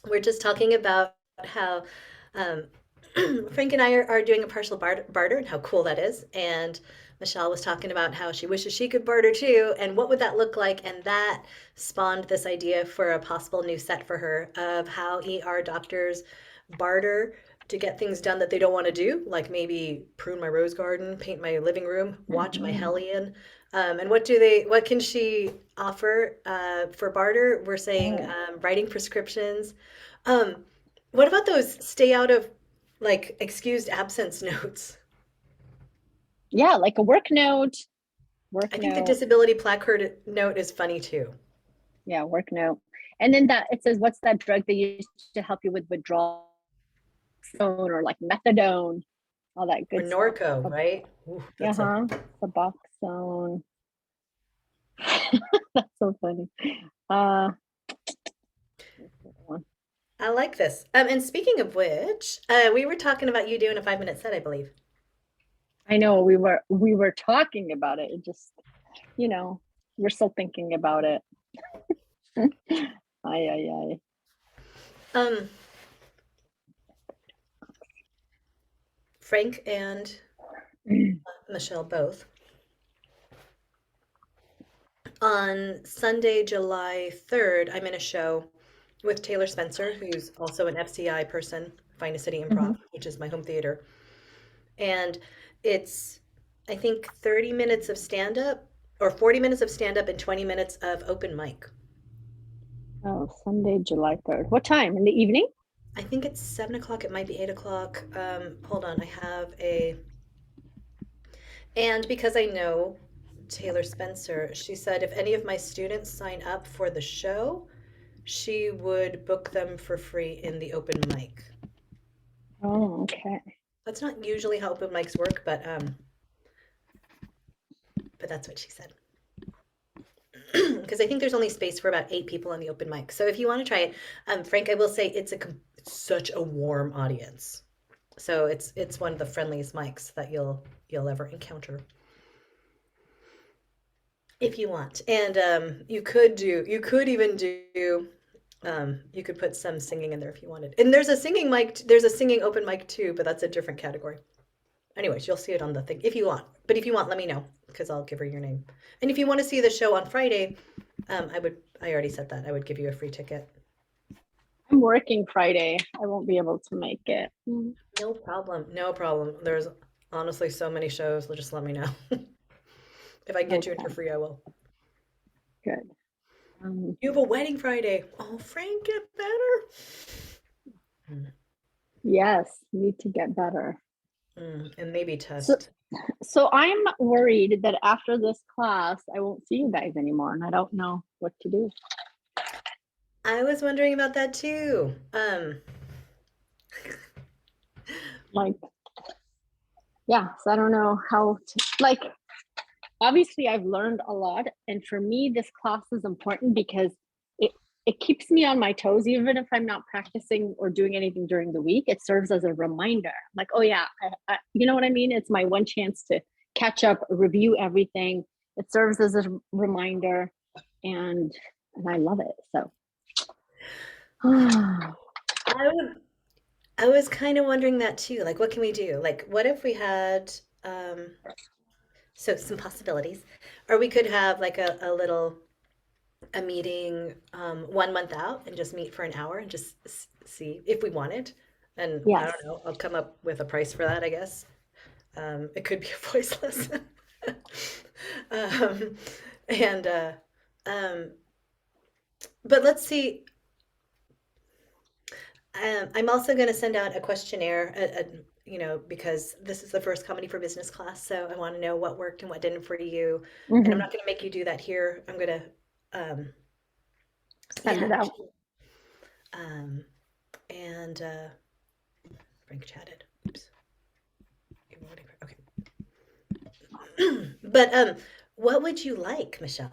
We're just talking about how um, Frank and I are doing a partial barter and how cool that is. And Michelle was talking about how she wishes she could barter too, and what would that look like? And that spawned this idea for a possible new set for her of how ER doctors barter to get things done that they don't want to do, like maybe prune my rose garden, paint my living room, watch my Mhm. Hellion. What can she offer for barter? We're saying Oh, writing prescriptions. Um, what about those stay out of like excused absence notes? yeah, like a work note, work I think the note. disability placard note is funny too. Yeah, work note. And then that it says, what's that drug they used to help you with withdrawal or like methadone, all that Or good stuff. Norco, right? Ooh, Yeah, that's a huh? Suboxone. That's so funny. Uh, I like this. And speaking of which, we were talking about you doing a 5 minute set, I believe. I know we were talking about it. It just, you know, we're still thinking about it. Ay, ay, ay. Um, Frank and Michelle both. On Sunday, July 3rd, I'm in a show with Taylor Spencer, who's also an FCI person, Finest City Mhm. Improv, which is my home theater. And it's, I think, 30 minutes of stand up or 40 minutes of stand up and 20 minutes of open mic. Oh, Sunday, July 3rd. What time? In the evening? I think it's 7 o'clock. It might be 8 o'clock. Hold on. I have a, and because I know Taylor Spencer, she said if any of my students sign up for the show, she would book them for free in the open mic. Oh, okay. That's not usually how open mics work, but that's what she said. Because I think there's only space for about 8 people on the open mic. So if you want to try it, Frank, I will say it's such a warm audience. So it's one of the friendliest mics that you'll ever encounter if you want. And you could even do you could put some singing in there if you wanted. And there's a singing mic, there's a singing open mic too, but that's a different category. Anyways, you'll see it on the thing if you want. But if you want, let me know because I'll give her your name. And if you want to see the show on Friday, I already said that. I would give you a free ticket. I'm working Friday. I won't be able to make it. No problem. No problem. There's honestly so many shows. Just let me know. If I can get you in for Okay, free, I will. good. Um, You have a wedding Friday. Oh, Frank, get better. yes, need to get better. And maybe So, test. so I'm worried that after this class, I won't see you guys anymore, and I don't know what to do. I was wondering about that too. Like, yeah, so I don't know how to, like, obviously I've learned a lot, and for me this class is important because it it keeps me on my toes even if I'm not practicing or doing anything during the week. It serves as a reminder, like, oh yeah, you know what I mean. It's my one chance to catch up, review everything. It serves as a reminder, and I love it. So I would, I was kind of wondering that too. Like, what can we do? Like, what if we had so some possibilities, or we could have like a little a meeting 1 month out and just meet for an hour and just see if we wanted. And I yes. don't know, I'll come up with a price for that, I guess. It could be a voice lesson. um, and um, but let's see. I'm also going to send out a questionnaire, because this is the first Comedy for Business class, so I want to know what worked and what didn't for you. And I'm Hmm. not going to make you do that here. I'm going to, um, Send yeah, it out. actually, um, and Frank chatted. Oops. Okay. But what would you like, Michelle?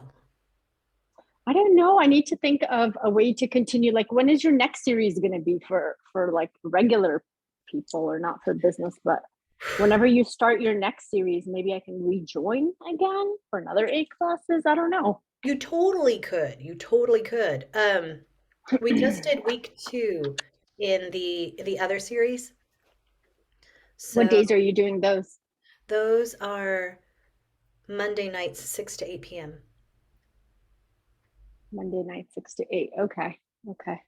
I don't know. I need to think of a way to continue. Like, when is your next series going to be for like regular people, or not for business? But whenever you start your next series, maybe I can rejoin again for another 8 classes. I don't know. You totally could. You totally could. We just did week 2 in the other series. What So days are you doing those? those are Monday nights, 6 to 8 p.m. Monday night, 6 to 8. Okay. Okay.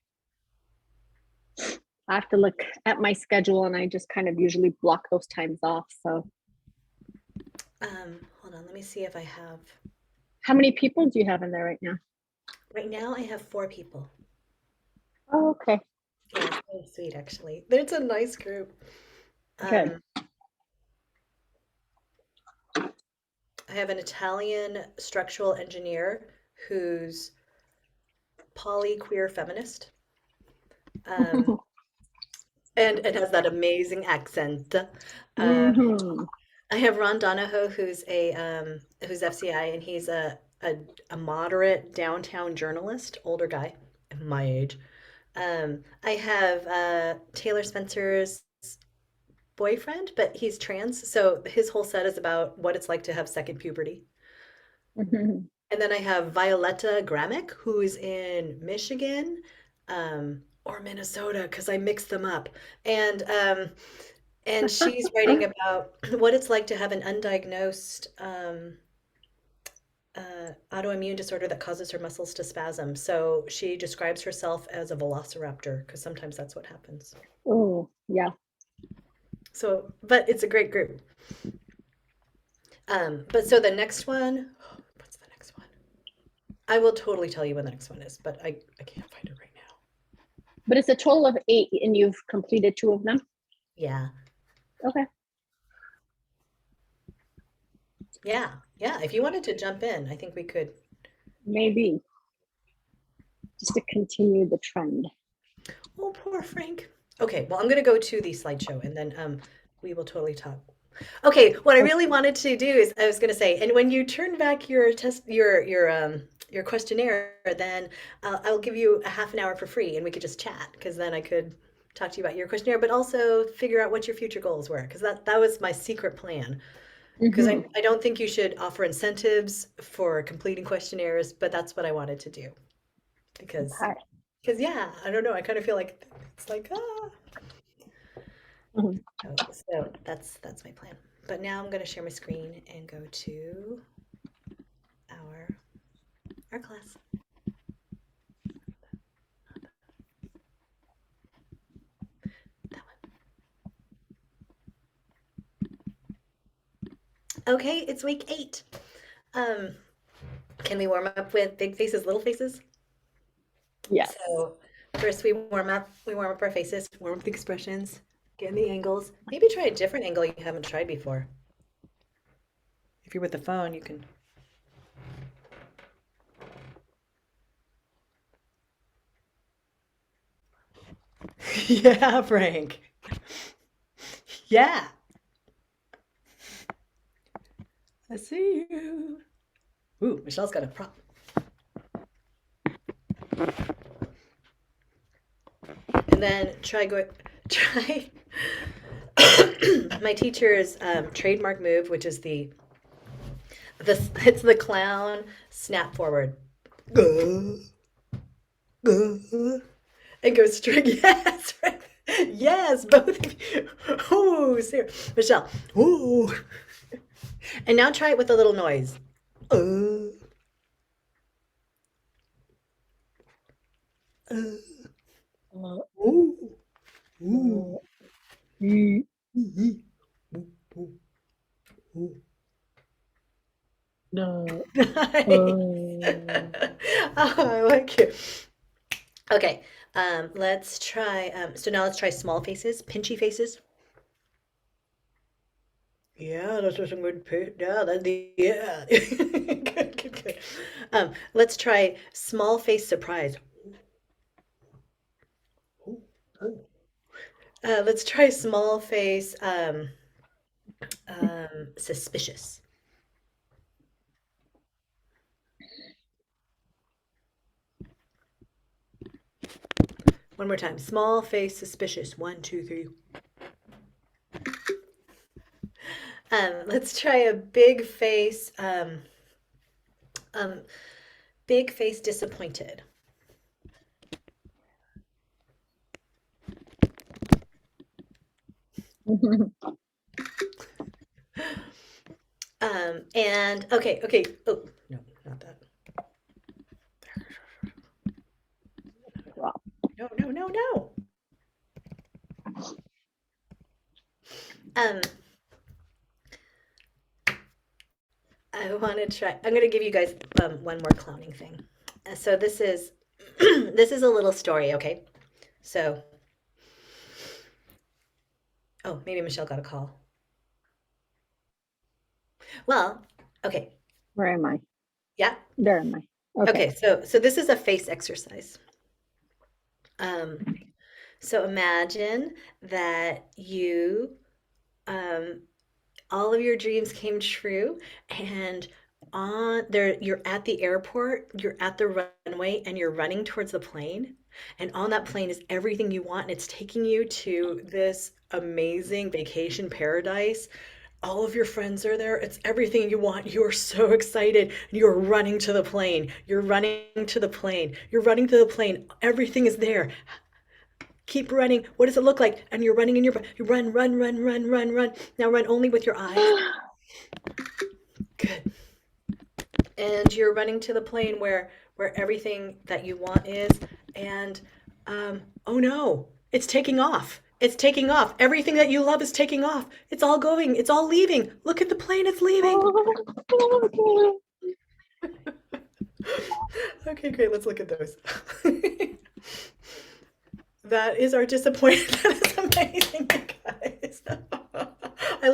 I have to look at my schedule and I just kind of usually block those times off. So, Hold on, let me see if I have. how many people do you have in there right now? Right now, I have 4 people. Oh, okay. Yeah, it's really sweet, actually. It's a nice group. Good. Um, I have an Italian structural engineer who's poly queer feminist, um, and has that amazing accent. Uh, Hmm. I have Ron Donahoe, who's FCI, and he's a moderate downtown journalist, older guy, my age. I have Taylor Spencer's boyfriend, but he's trans, so his whole set is about what it's like to have second puberty. And then I have Violetta Gramick, who is in Michigan, or Minnesota, because I mix them up. And she's writing about what it's like to have an undiagnosed autoimmune disorder that causes her muscles to spasm. So she describes herself as a velociraptor, because sometimes that's what happens. Oh, yeah. So, but it's a great group. But so the next one, what's the next one? I will totally tell you when the next one is, but I can't find it right now. But it's a total of 8 and you've completed 2 of them. Yeah. Okay. Yeah. Yeah. If you wanted to jump in, I think we could. Maybe just to continue the trend. Oh, poor Frank. Okay, well, I'm gonna go to the slideshow and then we will totally talk. Okay, what I really Okay. wanted to do is I was gonna say, and when you turn back your test, your questionnaire, then I'll give you a half an hour for free, and we could just chat because then I could talk to you about your questionnaire, but also figure out what your future goals were because that was my secret plan. Because Hmm. I don't think you should offer incentives for completing questionnaires, but that's what I wanted to do because Okay. yeah, I don't know, I kind of feel like it's like Mhm. so that's my plan. But now I'm going to share my screen and go to our our class. That one. Okay, it's week 8. Um, can we warm up with big faces, little faces? Yes. So first we warm up our faces, warm up the expressions, get in the angles. Maybe try a different angle you haven't tried before. If you're with the phone, you can. Yeah, Frank. Yeah, I see you. Ooh, Michelle's got a prop. And then try my teacher's trademark move, which is it's the clown snap forward. And go straight. Yes, right. Yes, both of you. Ooh, Sarah. Michelle. Ooh. And now try it with a little noise. Uh, uh, Uh, ooh, ooh, uh, mm, ooh, ooh, ooh. no. Nice. Uh, Oh, I like it. Okay, let's try. So now let's try small faces, pinchy faces. Yeah, those are some good. Yeah, yeah. Good, good, good. Let's try small face surprise. Ooh, ooh. Let's try small face suspicious. One more time. Small face suspicious. One, two, three. Let's try a big face. Um, Big face disappointed. And okay, okay. Oh, no, not that. Wow. No, no, no, no. Um, I want to try. I'm going to give you guys one more clowning thing. So this is this is a little story, okay? So, oh, maybe Michelle got a call. Well, okay, Where am I? yeah, There am I. Okay. okay. So this is a face exercise. Um, so imagine that you um, all of your dreams came true and on there you're at the airport, you're at the runway and you're running towards the plane, and on that plane is everything you want and it's taking you to this amazing vacation paradise. All of your friends are there, it's everything you want, you're so excited, you're running to the plane, you're running to the plane, you're running to the plane, everything is there. Keep running. What does it look like? And you're running in your you run, run, run, run, run, run. Now run only with your eyes. Good. And you're running to the plane where everything that you want is, and oh no, it's taking off. It's taking off. Everything that you love is taking off. It's all going. It's all leaving. Look at the plane. It's leaving. Okay, great. Let's look at those. That is our disappointment. That is amazing, you guys. I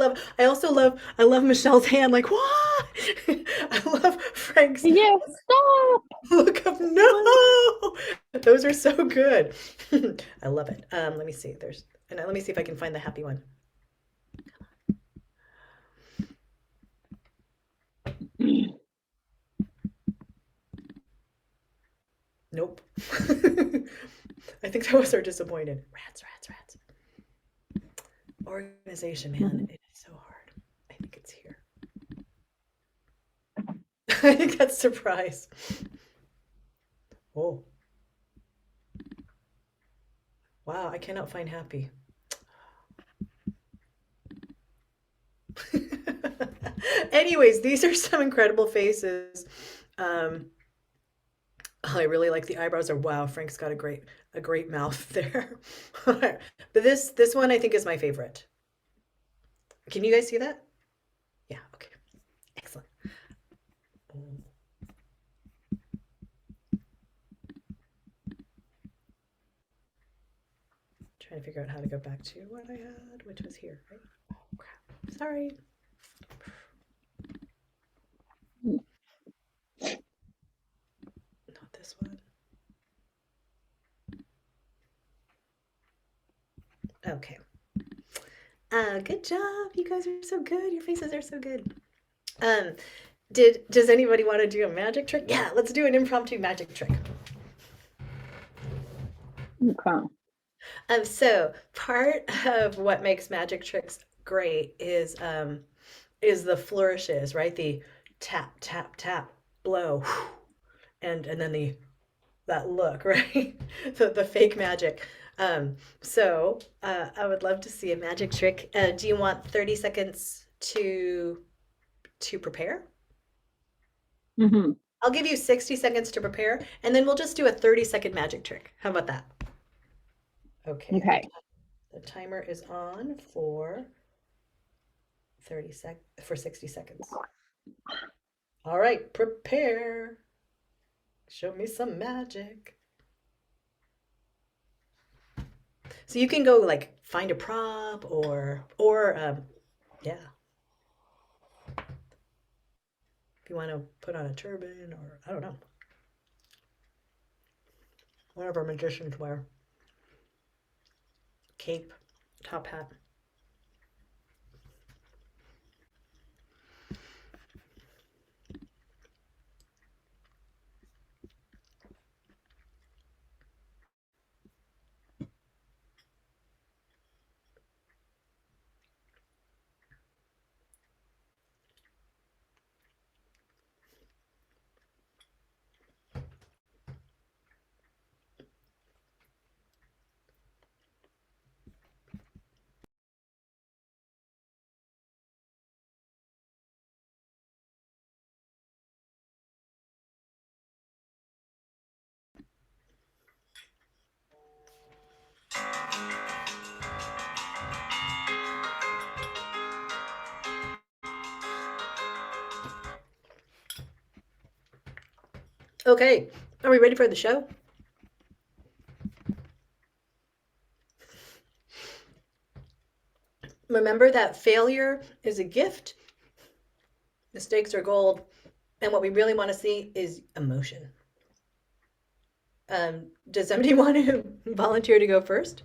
love Michelle's hand, like, what? I love Frank's Yes, stop. look of no. Those are so good. I love it. Let me see. Let me see if I can find the happy one. Nope. I think that was our disappointed. Rats, rats, rats. Organization, man. It is so hard. I think it's here. I think that's surprise. Oh, wow. I cannot find happy. Anyways, these are some incredible faces. Um, I really like the eyebrows. Or wow, Frank's got a great mouth there. But this one I think is my favorite. Can you guys see that? Yeah. Okay. Excellent. Oh, trying to figure out how to go back to what I had, which was here, right? Oh crap. Sorry. Not this one. Okay. Good job. You guys are so good. Your faces are so good. Um, does anybody want to do a magic trick? Yeah, let's do an impromptu magic trick. Okay. So part of what makes magic tricks great is the flourishes, right? The tap, tap, tap, blow, and then that look, right? The fake magic. I would love to see a magic trick. Do you want 30 seconds to prepare? Hmm. I'll give you 60 seconds to prepare, and then we'll just do a 30-second magic trick. How about that? Okay, Okay. the timer is on for 60 seconds. All right, prepare. Show me some magic. So you can go like find a prop or yeah, if you want to put on a turban or I don't know, whatever magicians wear. Cape, top hat. Okay, are we ready for the show? Remember that failure is a gift, mistakes are gold, and what we really want to see is emotion. Does somebody want to volunteer to go first?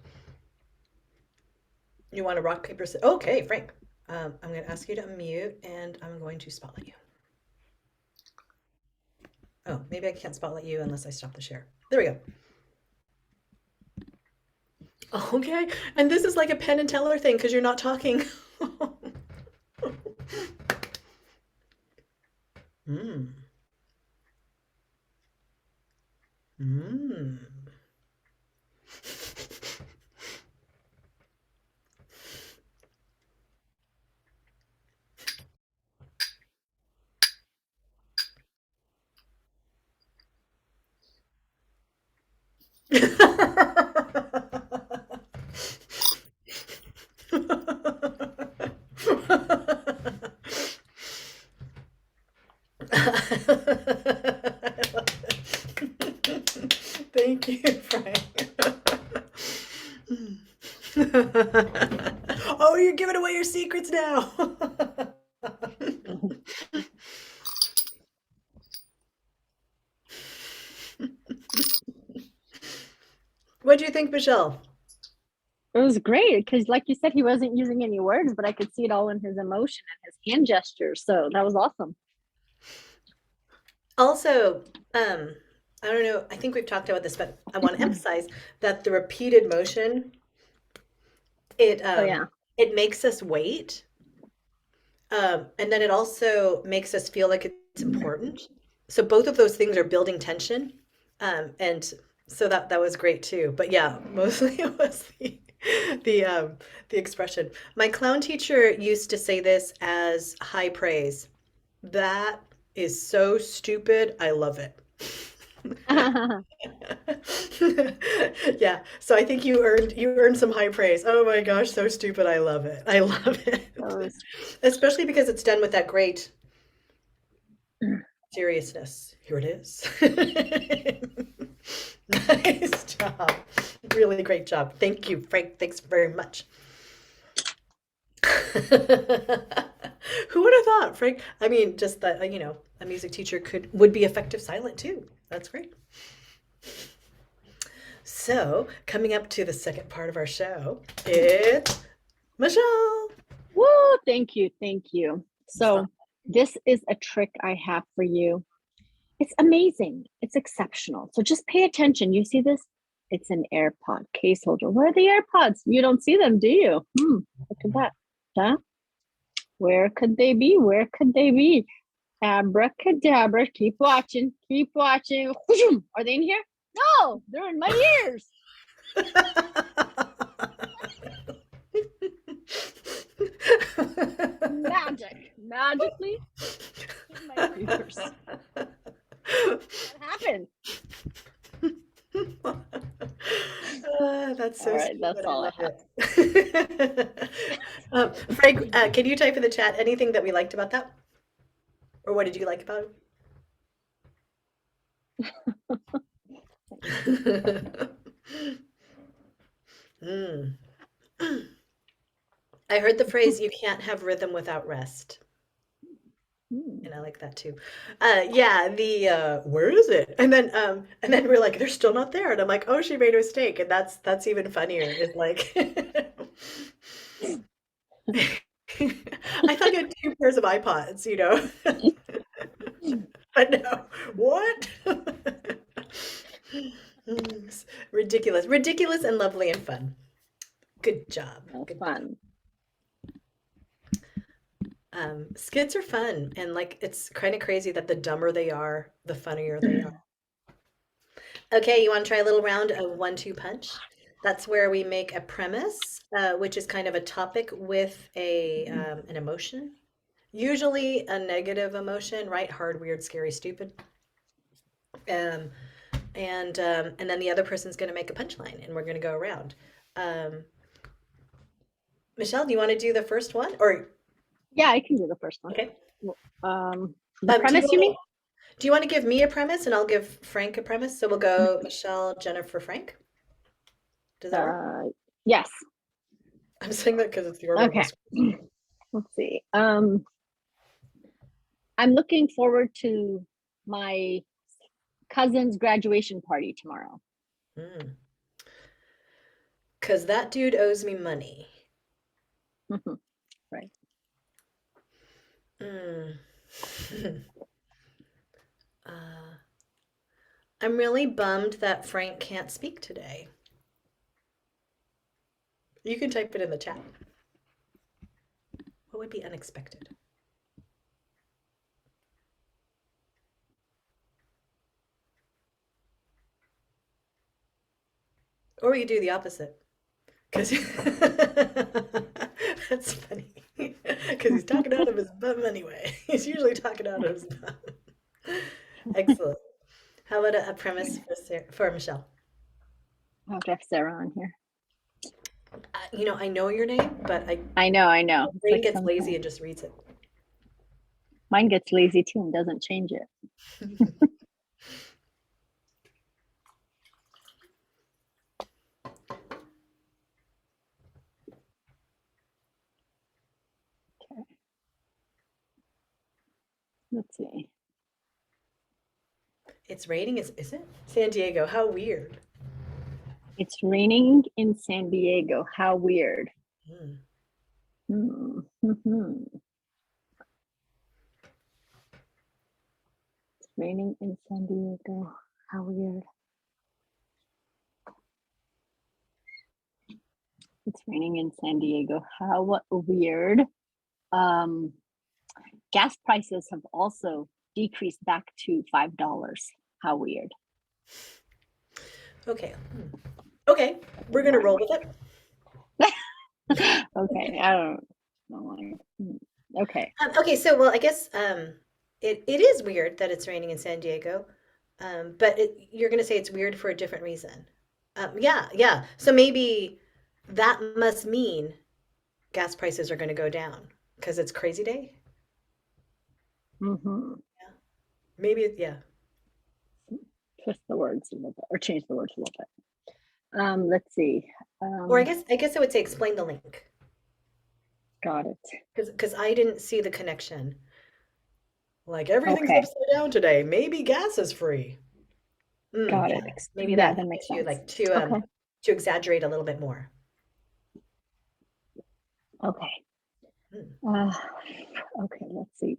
You want to rock, paper, scissors? Okay, Frank. I'm going to ask you to unmute and I'm going to spotlight you. Oh, maybe I can't spotlight you unless I stop the share. There we go. Okay, and this is like a Penn and Teller thing because you're not talking. mm. Mm. Thank you, Frank. Oh, you're giving away your secrets now. What do you think, Michelle? It was great because, like you said, he wasn't using any words, but I could see it all in his emotion and his hand gestures. So that was awesome. Also, I don't know, I think we've talked about this, but I want to emphasize that the repeated motion, it Oh yeah. it makes us wait. And then it also makes us feel like it's important. So both of those things are building tension. And so that was great too. But yeah, mostly it was the um the expression. My clown teacher used to say this as high praise. That is so stupid. I love it. Yeah, so I think you earned some high praise. Oh my gosh, so stupid. I love it. I love it. So Especially because it's done with that great seriousness. Here it is. Nice job. Really great job. Thank you, Frank. Thanks very much. Who would have thought, Frank? I mean, just that, a music teacher would be effective silent too. That's great. So, coming up to the second part of our show, it's Michelle. woo, thank you, thank you. So this is a trick I have for you. It's amazing. It's exceptional. So just pay attention. You see this? It's an AirPod case holder. Where are the AirPods? You don't see them, do you? Look at that. Huh? Where could they be? Where could they be? Abracadabra. Keep watching. Keep watching. Are they in here? No, they're in my ears. Magic. Magically in my ears. What happened? That's All so right, stupid. that's I all I love have. it. Frank, can you type in the chat anything that we liked about that? Or what did you like about it? Mm. I heard the phrase, you can't have rhythm without rest. Hmm. And I like that too. Yeah, where is it? And then we're like, they're still not there. And I'm like, oh, she made a mistake. And that's even funnier. Is like I thought you had two pairs of iPods. But no, what? Ridiculous. Ridiculous and lovely and fun. Good job. That's Good job. fun. Skits are fun, and like it's kind of crazy that the dumber they are, the funnier they are. Okay, you want to try a little round of 1-2 punch? That's where we make a premise, which is kind of a topic with an emotion, usually a negative emotion, right? Hard, weird, scary, stupid. Um, and then the other person's going to make a punchline, and we're going to go around. Um, Michelle, do you want to do the first one, or Yeah, I can do the first one. okay? The Do you premise, you want mean? Do you want to give me a premise and I'll give Frank a premise? So we'll go Michelle, Jennifer, Frank. Does that work? Uh, yes. I'm saying that because it's the order on my Okay. screen. Let's see. I'm looking forward to my cousin's graduation party tomorrow. Mm. Because that dude owes me money. Right. Mm. uh, I'm really bummed that Frank can't speak today. You can type it in the chat. What would be unexpected? Or we could do the opposite. Because that's funny. Because he's talking out of his bum anyway. He's usually talking out of his bum. Excellent. How about a premise for Michelle? I have to have Sarah on here. I know your name, but I know, I my know. It's brain like gets lazy sometimes and just reads it. mine gets lazy too and doesn't change it. Okay. Let's see. It's raining, is it? San Diego, how weird. It's raining in San Diego. How weird. Hmm. Hmm. It's raining in San Diego. How weird. It's raining in San Diego. How weird. Um, gas prices have also decreased back to $5. How weird. Okay. Okay, we're gonna roll with it. Okay, I don't know. Okay. Okay, so well, I guess it is weird that it's raining in San Diego, but you're gonna say it's weird for a different reason. Yeah, yeah. So maybe that must mean gas prices are gonna go down because it's crazy day. Mm-hmm. Yeah, maybe yeah. Twist the words a little bit, or change the words a little bit. Let's see. Or Um, I guess I would say explain the link got it. because I didn't see the connection. Like everything's Okay, upside down today. Maybe gas is free. got Yeah, it. maybe Yeah, that that makes gives you sense. like Okay, to exaggerate a little bit more. okay. Hmm. Uh, okay, let's see.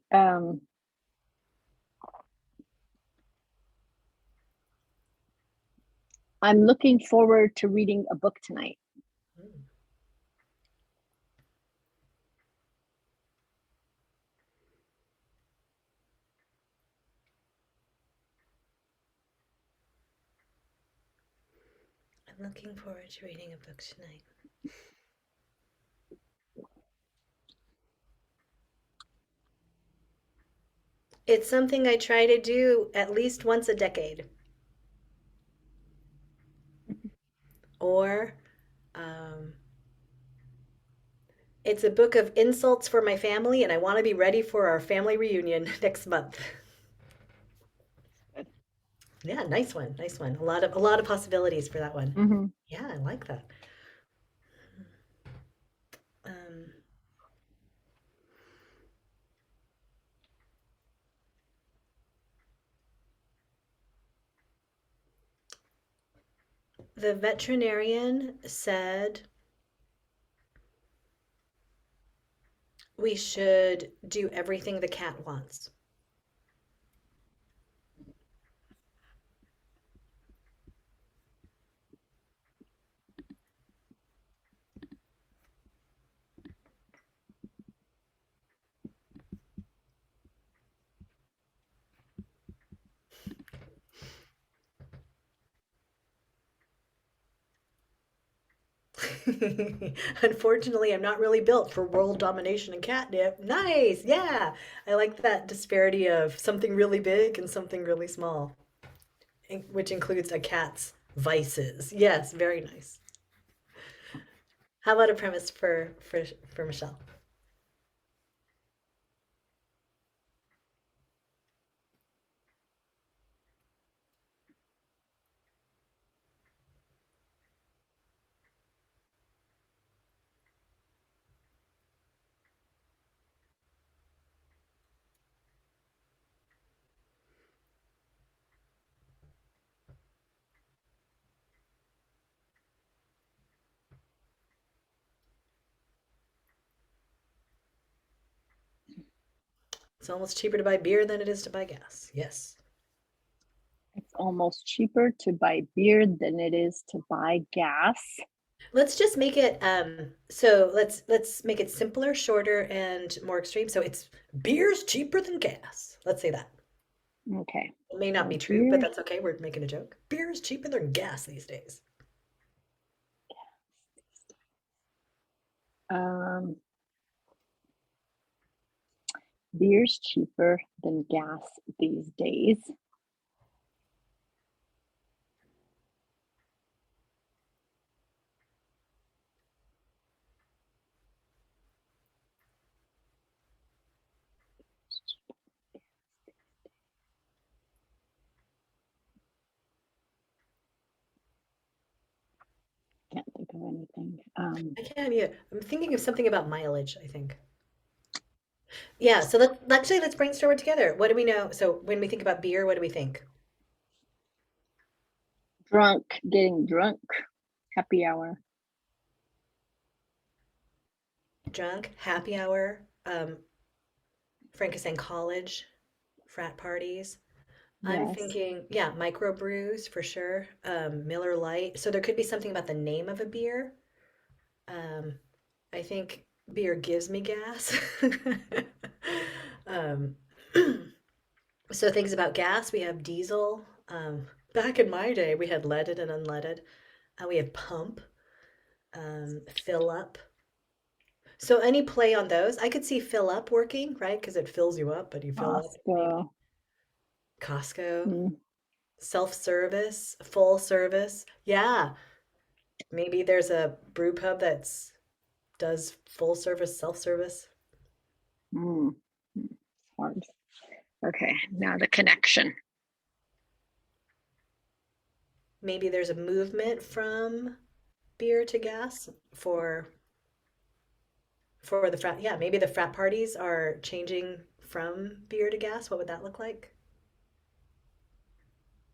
I'm looking forward to reading a book tonight. Hmm. I'm looking forward to reading a book tonight. It's something I try to do at least once a decade. Or um, it's a book of insults for my family, and I want to be ready for our family reunion next month. Yeah, nice one, nice one. A lot of possibilities for that one. Mm-hmm. Yeah, I like that. Um, the veterinarian said we should do everything the cat wants. Unfortunately, I'm not really built for world domination and catnip. Nice, yeah. I like that disparity of something really big and something really small, which includes a cat's vices. Yes, very nice. How about a premise for Michelle? It's almost cheaper to buy beer than it is to buy gas. Yes. It's almost cheaper to buy beer than it is to buy gas. Let's just make it so let's make it simpler, shorter, and more extreme. So it's beer's cheaper than gas. Let's say that. Okay. It may not be So true, but beer, that's okay. We're making a joke. Beer is cheaper than gas these days. um, beer's cheaper than gas these days. Can't think of anything. I can't either. I'm thinking of something about mileage, I think. Yeah, so let's brainstorm it together. What do we know? So when we think about beer, what do we think? Drunk, getting drunk, happy hour. Drunk, happy hour, Frank is saying college, frat parties. I'm Yes. thinking, yeah, microbrews for sure. Miller Lite. So there could be something about the name of a beer. Um, I think beer gives me gas. Um, so things about gas, we have diesel. Back in my day, we had leaded and unleaded. We have pump, fill up. So any play on those, I could see fill up working, right? Because it fills you up, but you fill up. Maybe Costco. Costco, Mm, self-service, full service. Yeah, maybe there's a brew pub that's does full service, self-service. mm, hard. Okay, now the connection. Maybe there's a movement from beer to gas for the frat. Yeah, maybe the frat parties are changing from beer to gas. What would that look like?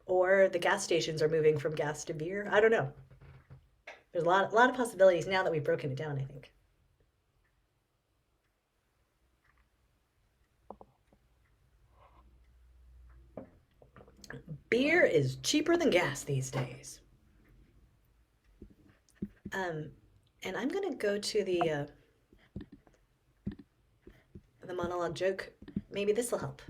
Or the gas stations are moving from gas to beer. I don't know. There's a lot of possibilities now that we've broken it down, I think. Beer is cheaper than gas these days. Um, and I'm gonna go to the monologue joke. Maybe this will help.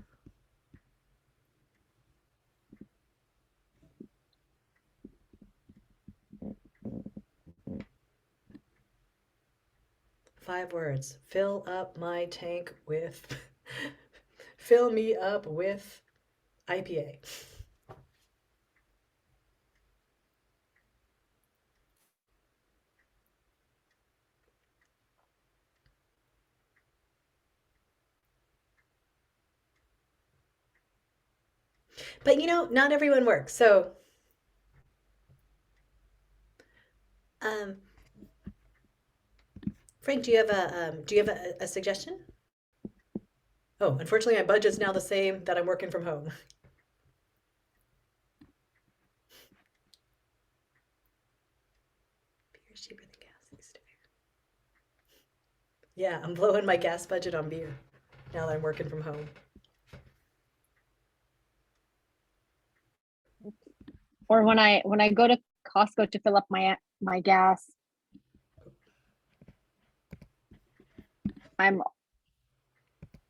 5 words. Fill up my tank with. Fill me up with IPA. But not everyone works. So, um, Frank, do you have a suggestion? Oh, unfortunately, my budget's now the same that I'm working from home. Beer's cheaper than gas these days. Yeah, I'm blowing my gas budget on beer now that I'm working from home. Or when I go to Costco to fill up my gas, I'm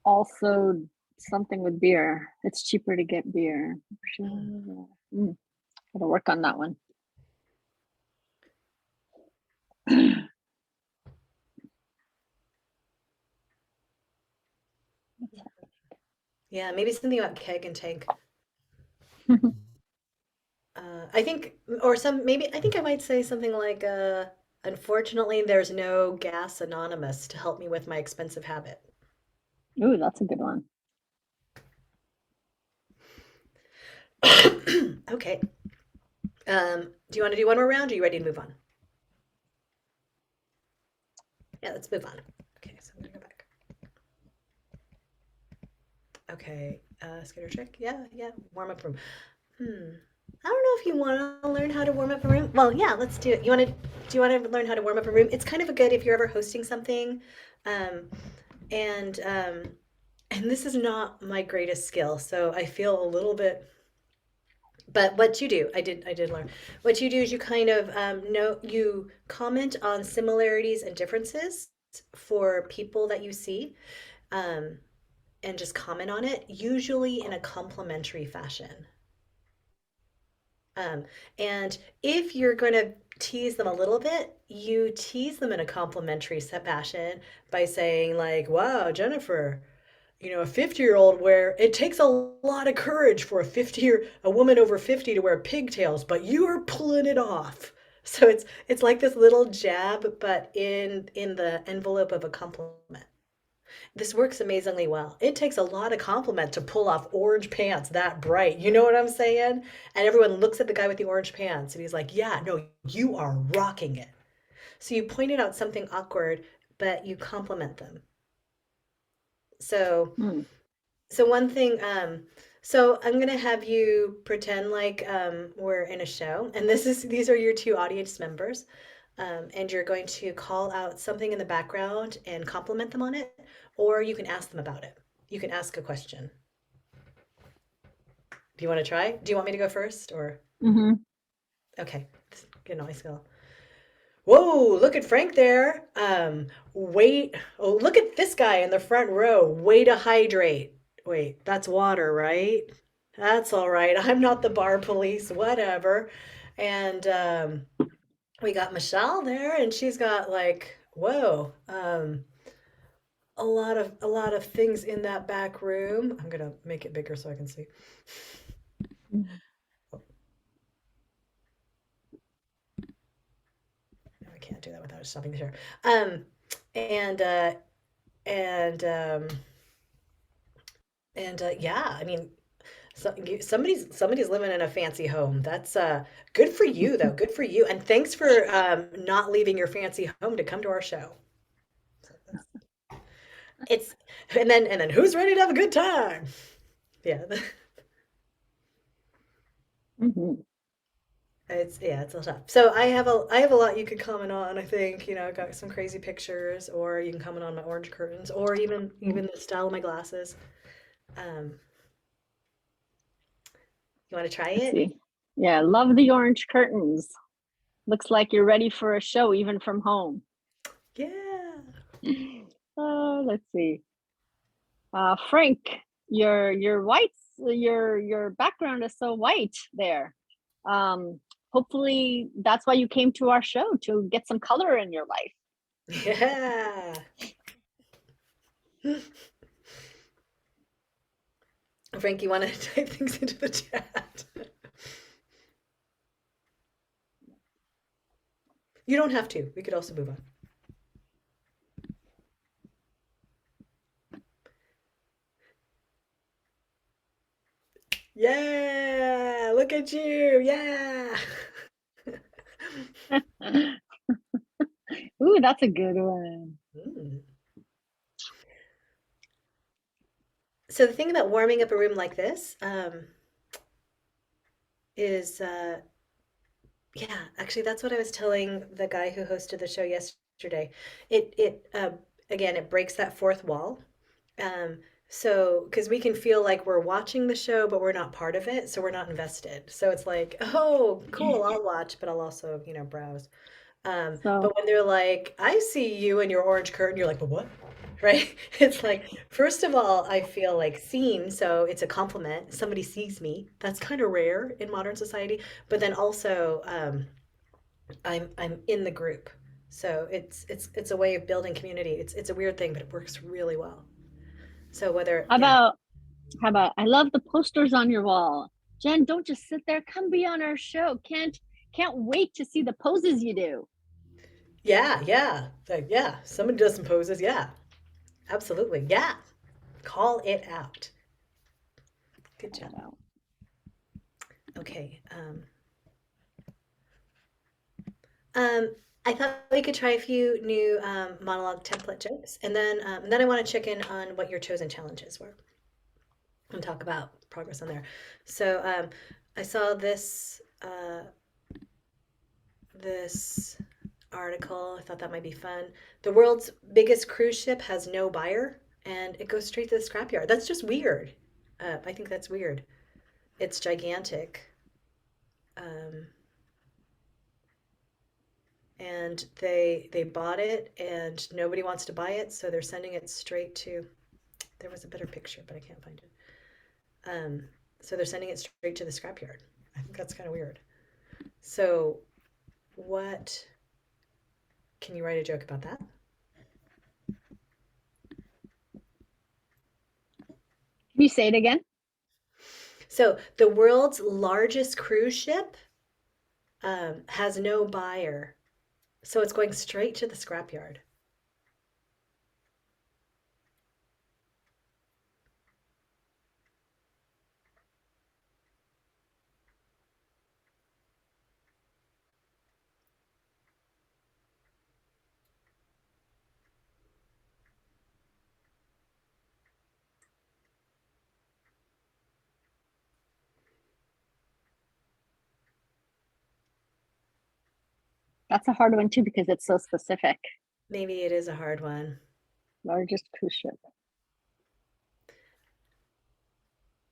also something with beer. It's cheaper to get beer. Mm, gotta work on that one. Yeah, maybe something about keg and tank. I think, or some maybe I think I might say something like, unfortunately, there's no gas anonymous to help me with my expensive habit. Ooh, that's a good one. Okay. Do you want to do one more round? Or are you ready to move on? Yeah, let's move on. Okay, so I'm gonna go back. Okay, Skitter trick. Yeah, yeah. Warm up room. I don't know if you want to learn how to warm up a room. Well, yeah, let's do it. Do you want to learn how to warm up a room? It's kind of a good if you're ever hosting something, um, and and this is not my greatest skill, so I feel a little bit. But what you do, I did learn. What you do is you kind of know you comment on similarities and differences for people that you see, um, and just comment on it, usually in a complimentary fashion. Um, and if you're going to tease them a little bit, you tease them in a complimentary fashion by saying like, "Wow, Jennifer, a 50-year-old where it takes a lot of courage for a woman over 50 to wear pigtails, but you are pulling it off." So it's like this little jab, but in the envelope of a compliment. This works amazingly well. It takes a lot of compliment to pull off orange pants that bright. You know what I'm saying? And everyone looks at the guy with the orange pants and he's like, "Yeah, no, you are rocking it." So you pointed out something awkward, but you compliment them. So Hmm. So one thing, so I'm gonna have you pretend like we're in a show, and these are your two audience members, and you're going to call out something in the background and compliment them on it, or you can ask them about it. You can ask a question. Do you want to try? Do you want me to go first, or Mm-hmm. okay? Get a nice skill. Whoa, look at Frank there. Wait. Oh, look at this guy in the front row. Way to hydrate. Wait, that's water, right? That's all right. I'm not the bar police, whatever. And we got Michelle there, and she's got like, whoa, a lot of things in that back room. I'm gonna make it bigger so I can see. Oh, no, I can't do that without stopping the share. Um, and uh, and yeah, I mean, somebody's living in a fancy home. That's good for you though. Good for you. And thanks for not leaving your fancy home to come to our show. It's and then who's ready to have a good time? Yeah. Mm-hmm. It's a little tough. So I have a lot you could comment on. I think, I've got some crazy pictures, or you can comment on my orange curtains, or even the style of my glasses. Um, you want to try Let's it? see. Yeah, love the orange curtains. Looks like you're ready for a show, even from home. Yeah. Let's see. Frank, your whites, your background is so white there. Um, Hopefully that's why you came to our show, to get some color in your life. Yeah. Frank, you want to type things into the chat? You don't have to. We could also move on. Yeah, look at you. Yeah. Ooh, that's a good one. Mm. So the thing about warming up a room like this is, yeah, actually, that's what I was telling the guy who hosted the show yesterday. It again, it breaks that fourth wall. Um, so, because we can feel like we're watching the show, but we're not part of it, so we're not invested. So it's like, oh, cool, I'll watch, but I'll also, browse. But So when they're like, I see you in your orange curtain, you're like, but what? Right? It's like, first of all, I feel like seen, so it's a compliment. Somebody sees me. That's kind of rare in modern society. But then also, I'm in the group. So it's a way of building community. It's a weird thing, but it works really well. So whether, how yeah, about how about I love the posters on your wall. Jen, don't just sit there. Come be on our show. Can't wait to see the poses you do. yeah, yeah, like, yeah, somebody does some poses, yeah, absolutely, yeah, call it out. Good job. Shout out. Okay. Um, I thought we could try a few new monologue template jokes, and then I want to check in on what your chosen challenges were and talk about progress on there. So I saw this article. I thought that might be fun. The world's biggest cruise ship has no buyer. and it goes straight to the scrapyard. That's just weird. I think that's weird. It's gigantic. Um, and they bought it and nobody wants to buy it, so they're sending it straight to, there was a better picture, but I can't find it. Um, so they're sending it straight to the scrapyard. I think that's kind of weird. So what, can you write a joke about that? Can you say it again? So the world's largest cruise ship has no buyer, so it's going straight to the scrapyard. That's a hard one too because it's so specific. Maybe it is a hard one. Largest cruise ship.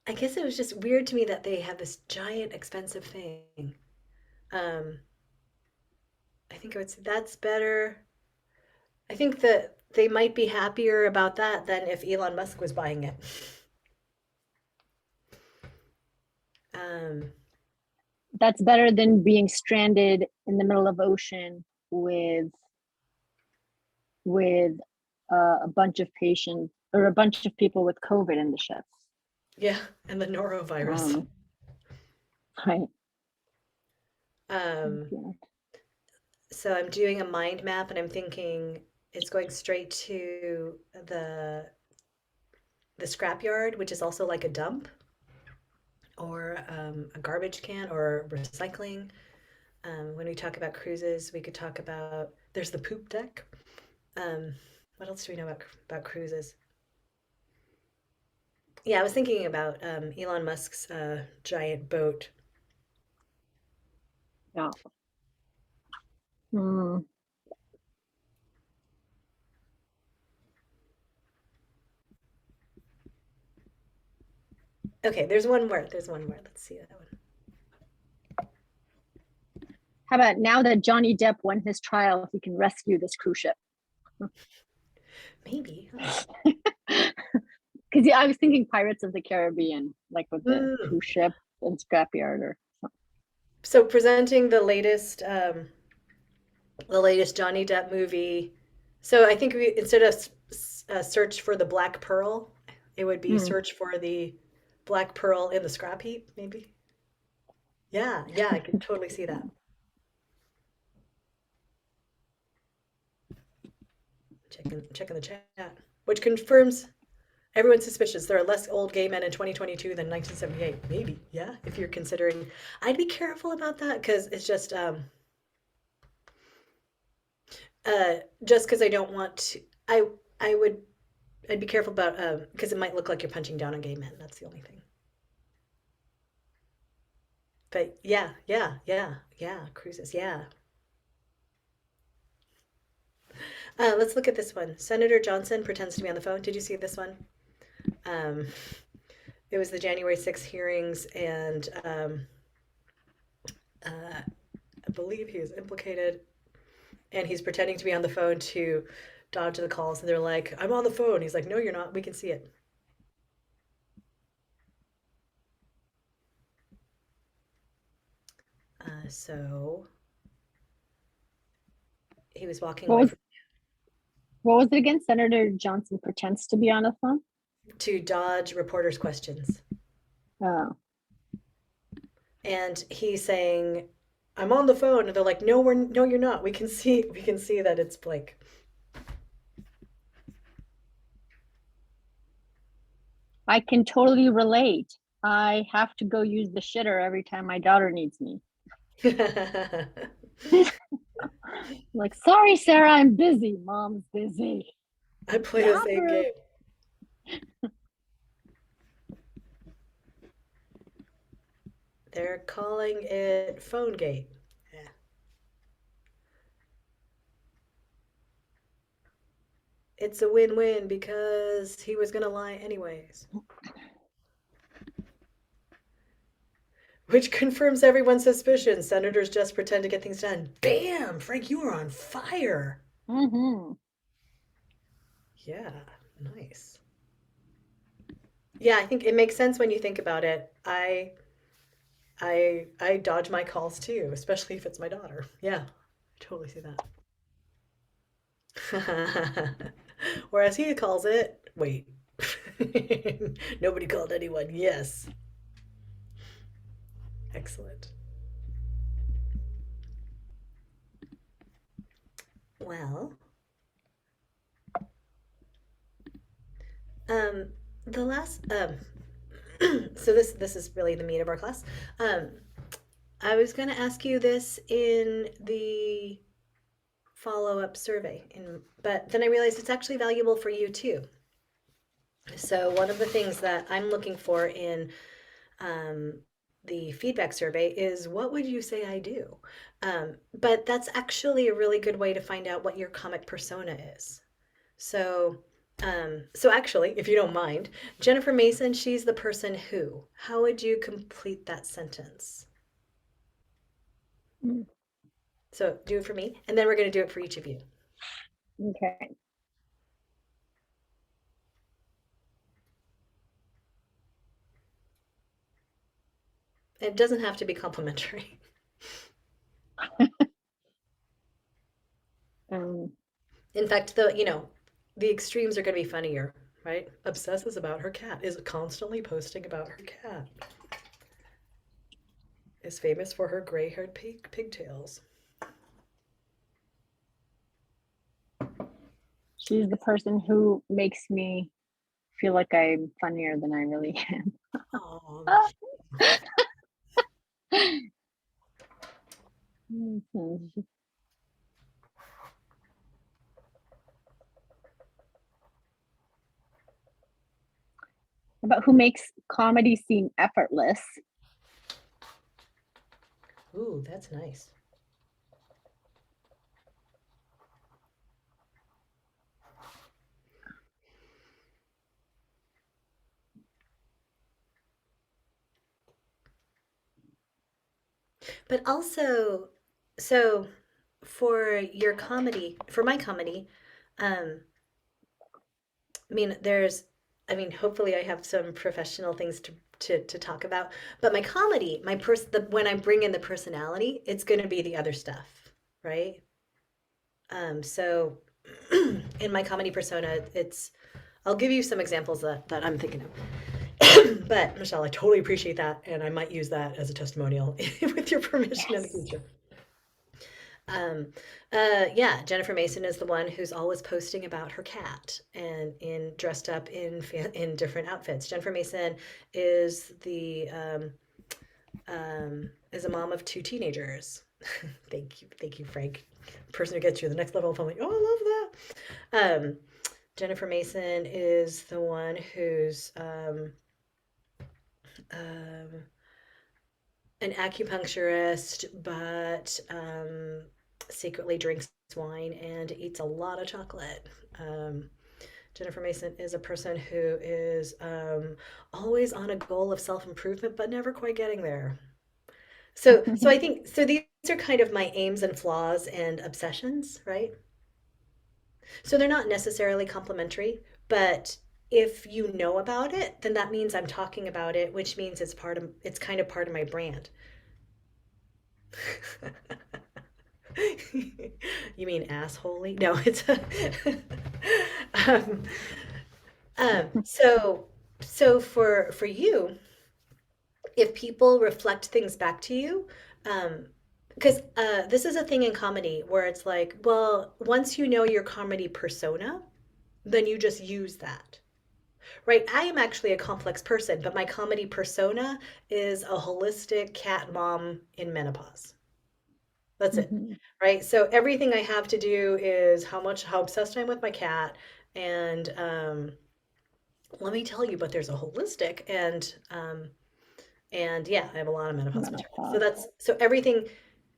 I guess it was just weird to me that they have this giant expensive thing. Um, I think I would say that's better. I think that they might be happier about that than if Elon Musk was buying it. Um, That's better than being stranded in the middle of ocean with a bunch of patients or a bunch of people with COVID in the ships. yeah, and the norovirus. Right. Um, Yeah. so I'm doing a mind map and I'm thinking it's going straight to the scrapyard, which is also like a dump or a garbage can or recycling. When we talk about cruises, we could talk about there's the poop deck. Um, what else do we know about cruises? Yeah, I was thinking about Elon Musk's giant boat. Yeah. Mm. Okay, there's one more. There's one more. Let's see that one. How about now that Johnny Depp won his trial, he can rescue this cruise ship? Maybe. Huh? Because yeah, I was thinking Pirates of the Caribbean, like with the Mm. cruise ship and scrapyard or something. So presenting the latest Johnny Depp movie. So I think we instead of search for the Black Pearl, it would be Mm. search for the Black Pearl in the scrap heap, maybe. Yeah, yeah, I can totally see that. Checking the chat, which confirms everyone's suspicious. There are less old gay men in 2022 than 1978. Maybe, yeah. If you're considering, I'd be careful about that because it's just because I don't want to. I would I'd be careful about because it might look like you're punching down on gay men. That's the only thing. But yeah, yeah, yeah, yeah. Cruises, yeah. Let's look at this one. Senator Johnson pretends to be on the phone. Did you see this one? Um, it was the January 6th hearings, and I believe he was implicated, and he's pretending to be on the phone to dodge the calls. And they're like, "I'm on the phone." He's like, "No, you're not. We can see it." So he was walking What away was from what was it again? Senator Johnson pretends to be on the phone. to dodge reporters' questions, Oh, and he's saying, "I'm on the phone," and they're like, "No, no, you're not. We can see that it's Blake." I can totally relate. I have to go use the shitter every time my daughter needs me. Like, sorry, Sarah, I'm busy. Mom's busy. I play the same Yapper. game. They're calling it phone gate. Yeah. it's a win-win because he was gonna lie anyways. Which confirms everyone's suspicion. Senators just pretend to get things done. Bam! Frank, you are on fire. Mm-hmm. Yeah, nice. Yeah, I think it makes sense when you think about it. I dodge my calls too, especially if it's my daughter. Yeah, I totally see that. Whereas he calls it, wait. Nobody called anyone. Yes. Excellent. Well, um, the last so this is really the meat of our class. Um, I was going to ask you this in the follow-up survey, but then I realized it's actually valuable for you too. So one of the things that I'm looking for in um, the feedback survey is what would you say I do? But that's actually a really good way to find out what your comic persona is. So, so actually, if you don't mind, Jennifer Mason, she's the person who. How would you complete that sentence? So do it for me, and then we're going to do it for each of you. Okay. It doesn't have to be complimentary. Um, In fact, the extremes are going to be funnier, right? Obsesses about her cat, is constantly posting about her cat, is famous for her gray-haired pigtails. she's the person who makes me feel like I'm funnier than I really Oh, am. Mhm. About who makes comedy seem effortless. ooh, that's nice. But also, so for your comedy, for my comedy, um, I mean, hopefully I have some professional things to talk about. But my comedy, when I bring in the personality, it's going to be the other stuff, right? So in my comedy persona, I'll give you some examples that I'm thinking of. But Michelle, I totally appreciate that, and I might use that as a testimonial with your permission in the Yes. future. Um, yeah, Jennifer Mason is the one who's always posting about her cat and in dressed up in different outfits. Jennifer Mason is the is a mom of two teenagers. Thank you, Frank. Person who gets you to the next level. I'm like, oh, I love that. Jennifer Mason is the one who's um, an acupuncturist, but secretly drinks wine and eats a lot of chocolate. Um, Jennifer Mason is a person who is always on a goal of self improvement, but never quite getting there. So I think so. These are kind of my aims and flaws and obsessions, right? So they're not necessarily complementary, but if you know about it, then that means I'm talking about it, which means it's kind of part of my brand. You mean assholey? No, it's um, so for you, if people reflect things back to you, because this is a thing in comedy where it's like, well, once you know your comedy persona, then you just use that. Right? I am actually a complex person, but my comedy persona is a holistic cat mom in menopause. That's it. Mhm. Right? So everything I have to do is how obsessed I am with my cat. And let me tell you, but there's a holistic and yeah, I have a lot of menopause material. So Menopause. that's so everything.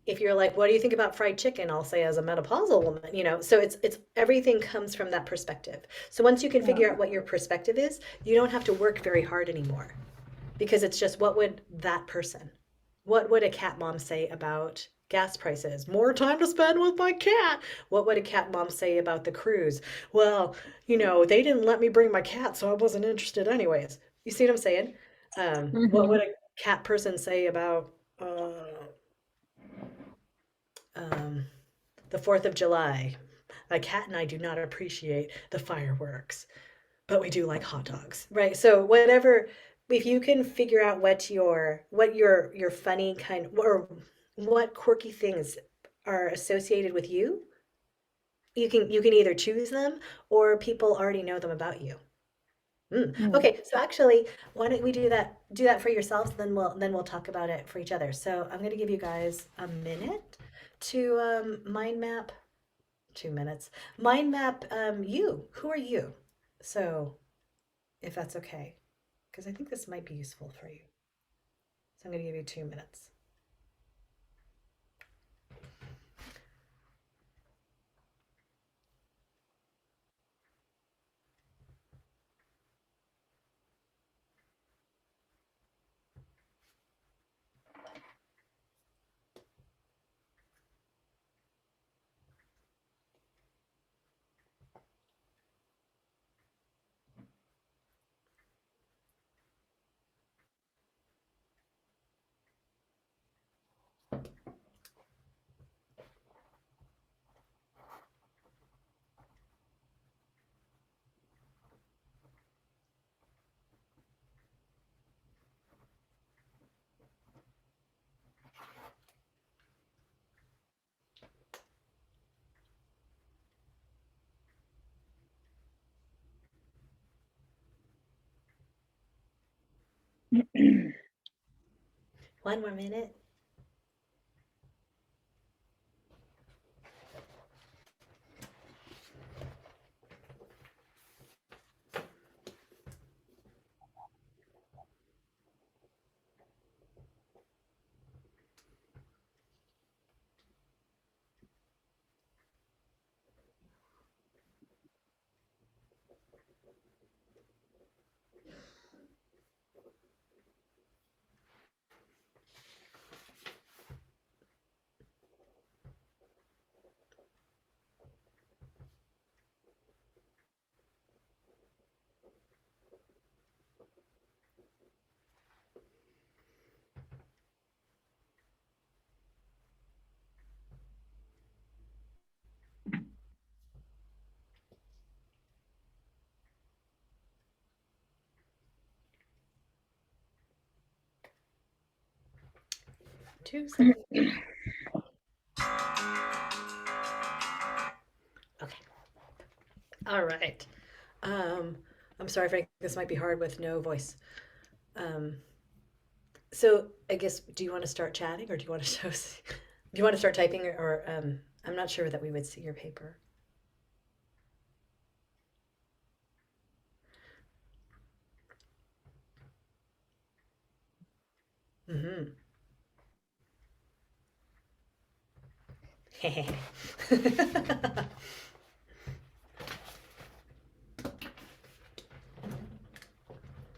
if you're like, what do you think about fried chicken? I'll say as a menopausal woman, so it's everything comes from that perspective. So once you can Yeah. figure out what your perspective is, you don't have to work very hard anymore because it's just what would that person, what would a cat mom say about gas prices? More time to spend with my cat. What would a cat mom say about the cruise? Well, they didn't let me bring my cat, so I wasn't interested anyways. You see what I'm saying? What Mm-hmm. would a cat person say about um, the 4th of July? My cat and I do not appreciate the fireworks, but we do like hot dogs, right? So whatever, if you can figure out what your funny kind or what quirky things are associated with you, you can either choose them or people already know them about you. Mm. Okay, so actually, why don't we do that for yourselves, then we'll talk about it for each other. So I'm gonna give you guys a minute to mind map 2 minutes. Mind map you. Who are you? So if that's okay, because I think this might be useful for you. So I'm going to give you 2 minutes. 1 more minute. 2 seconds. Okay. All right. Um, I'm sorry, Frank. This might be hard with no voice. Um, so I guess, do you want to start chatting, or do you want to show? Do you want to start typing, or I'm not sure that we would see your paper. Mm-hmm.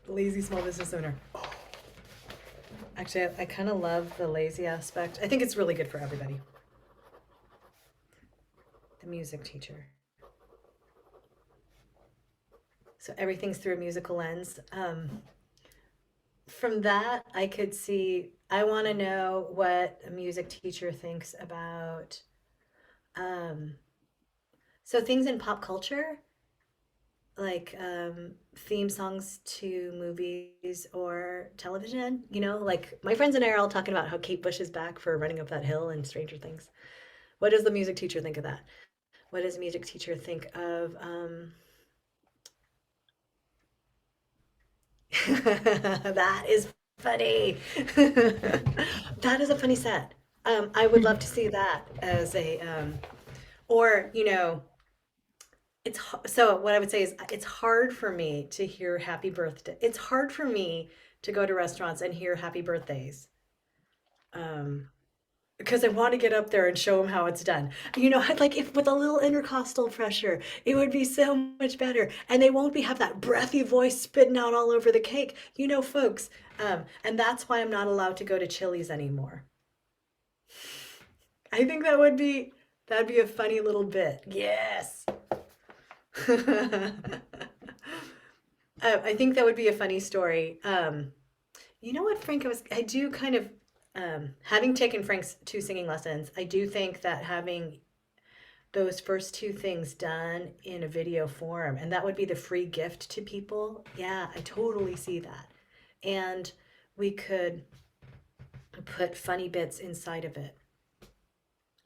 Lazy small business owner. Actually, I kind of love the lazy aspect. I think it's really good for everybody. The music teacher. So everything's through a musical lens. From that, I could see, I want to know what a music teacher thinks about. Um, so things in pop culture, like theme songs to movies or television, like my friends and I are all talking about how Kate Bush is back for Running Up That Hill and Stranger Things. What does the music teacher think of that? What does a music teacher think of that is funny. That is a funny set. I would love to see that as a or so what I would say is it's hard for me to hear happy birthday. It's hard for me to go to restaurants and hear happy birthdays. Um, because I want to get up there and show them how it's done. You know, like if with a little intercostal pressure, it would be so much better, and they won't be have that breathy voice spitting out all over the cake. You know, folks, and that's why I'm not allowed to go to Chili's anymore. I think that'd be a funny little bit. Yes. I think that would be a funny story. You know what, Frank? I do kind of, having taken Frank's two singing lessons, I do think that having those first two things done in a video form, and that would be the free gift to people. Yeah, I totally see that. And we could put funny bits inside of it.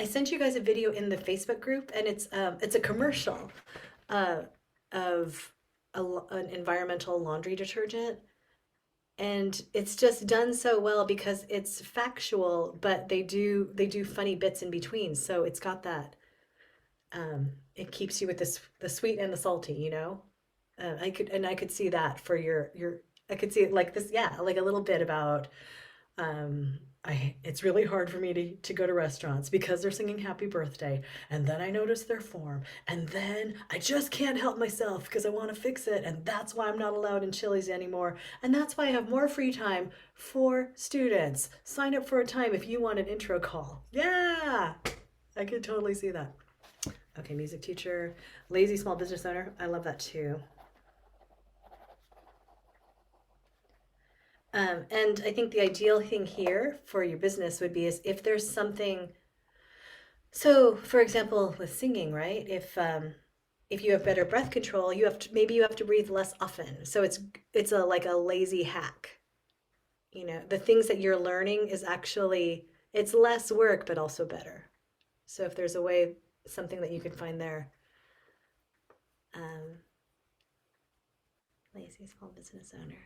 I sent you guys a video in the Facebook group, and it's a commercial uh, of an environmental laundry detergent, and it's just done so well because it's factual, but they do funny bits in between, so it's got that. It keeps you with the sweet and the salty, you know. I could see that for your. I could see it like this, yeah, like a little bit about I it's really hard for me to go to restaurants because they're singing happy birthday, and then I notice their form, and then I just can't help myself because I want to fix it, and that's why I'm not allowed in Chili's anymore, and that's why I have more free time for students. Sign up for a time if you want an intro call. Yeah, I could totally see that. Okay, music teacher, lazy small business owner. I love that too. And I think the ideal thing here for your business would be is if there's something. So, for example, with singing, right? If you have better breath control, you have to maybe you have to breathe less often. So it's a like a lazy hack. You know, the things that you're learning is actually it's less work but also better. So if there's a way, something that you can find there, um, lazy small business owner.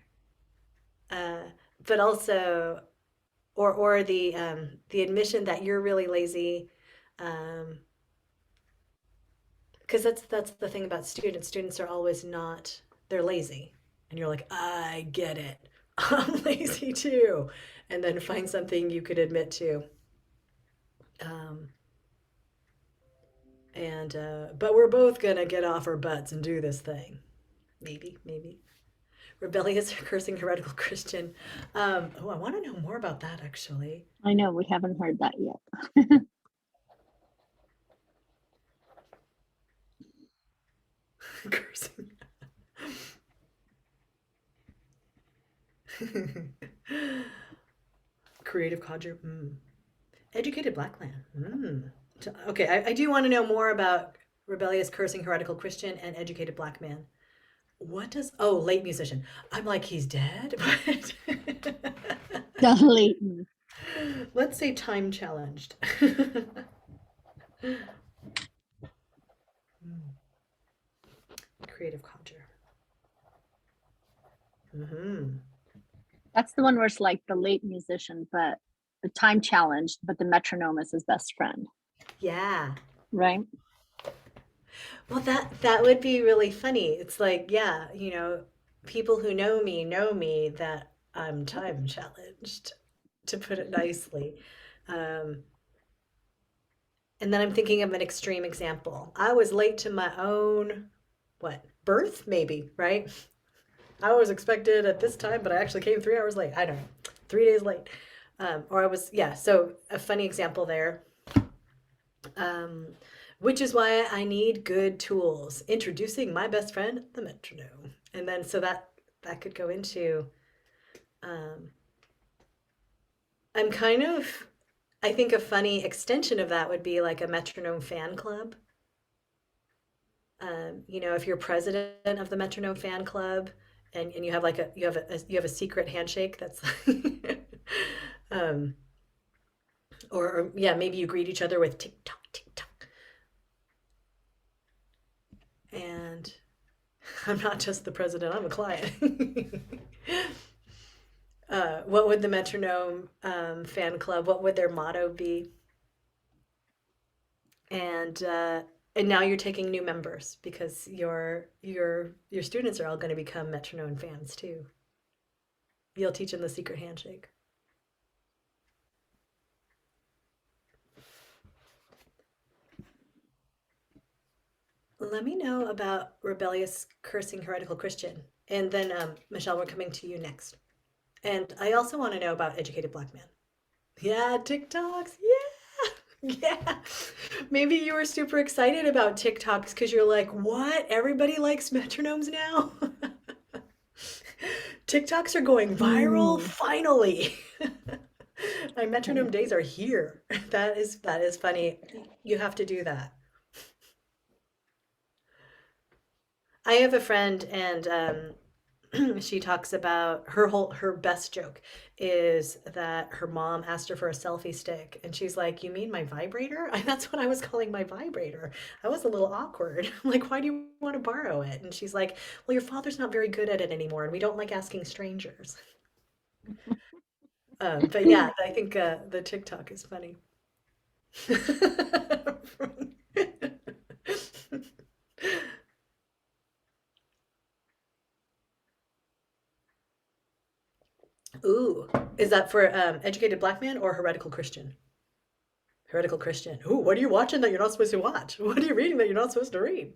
Uh, but also, or the admission that you're really lazy, um, because that's the thing about students. Students are always not they're lazy, and you're like, I get it. I'm lazy too, and then find something you could admit to. Um, and but we're both gonna get off our butts and do this thing. Maybe. Rebellious, cursing, heretical Christian. Oh, I want to know more about that actually. I know we haven't heard that yet. Cursing. Creative codger. Mm. Educated black man. Mm. Okay, I do want to know more about rebellious, cursing, heretical Christian and educated black man. What does? Oh, late musician. I'm like he's dead. Leighton. Let's say time challenged. Creative codger. Mm-hmm. That's the one where it's like the late musician, but the time challenged, but the metronome is his best friend, Yeah. right? Well, that would be really funny. It's like, yeah, people who know me that I'm time challenged, to put it nicely. Um, and then I'm thinking of an extreme example. I was late to my own, what, birth, maybe, right? I was expected at this time, but I actually came 3 hours late. I don't know, 3 days late. Or I was, yeah, so a funny example there. Um, which is why I need good tools. Introducing my best friend, the metronome. And then so that could go into um, I'm kind of I think a funny extension of that would be like a metronome fan club. If you're president of the metronome fan club and you have like you have a secret handshake that's um, or yeah, maybe you greet each other with tick tock, and I'm not just the president, I'm a client. What would the metronome fan club? What would their motto be? And now you're taking new members because your students are all going to become metronome fans too. You'll teach them the secret handshake. let me know about rebellious, cursing, heretical Christian. And then, Michelle, we're coming to you next. And I also want to know about educated black man. Yeah, TikToks. Yeah. Yeah. Maybe you were super excited about TikToks because you're like, what? Everybody likes metronomes now? TikToks are going viral Hmm. finally. My metronome days are here. That is funny. You have to do that. I have a friend, and she talks about her best joke is that her mom asked her for a selfie stick, and she's like, "You mean my vibrator?" That's what I was calling my vibrator. I was a little awkward. I'm like, "Why do you want to borrow it?" And she's like, "Well, your father's not very good at it anymore, and we don't like asking strangers." But yeah, I think the TikTok is funny. Ooh, is that for educated black man or heretical Christian? Heretical Christian. Ooh, what are you watching that you're not supposed to watch? What are you reading that you're not supposed to read?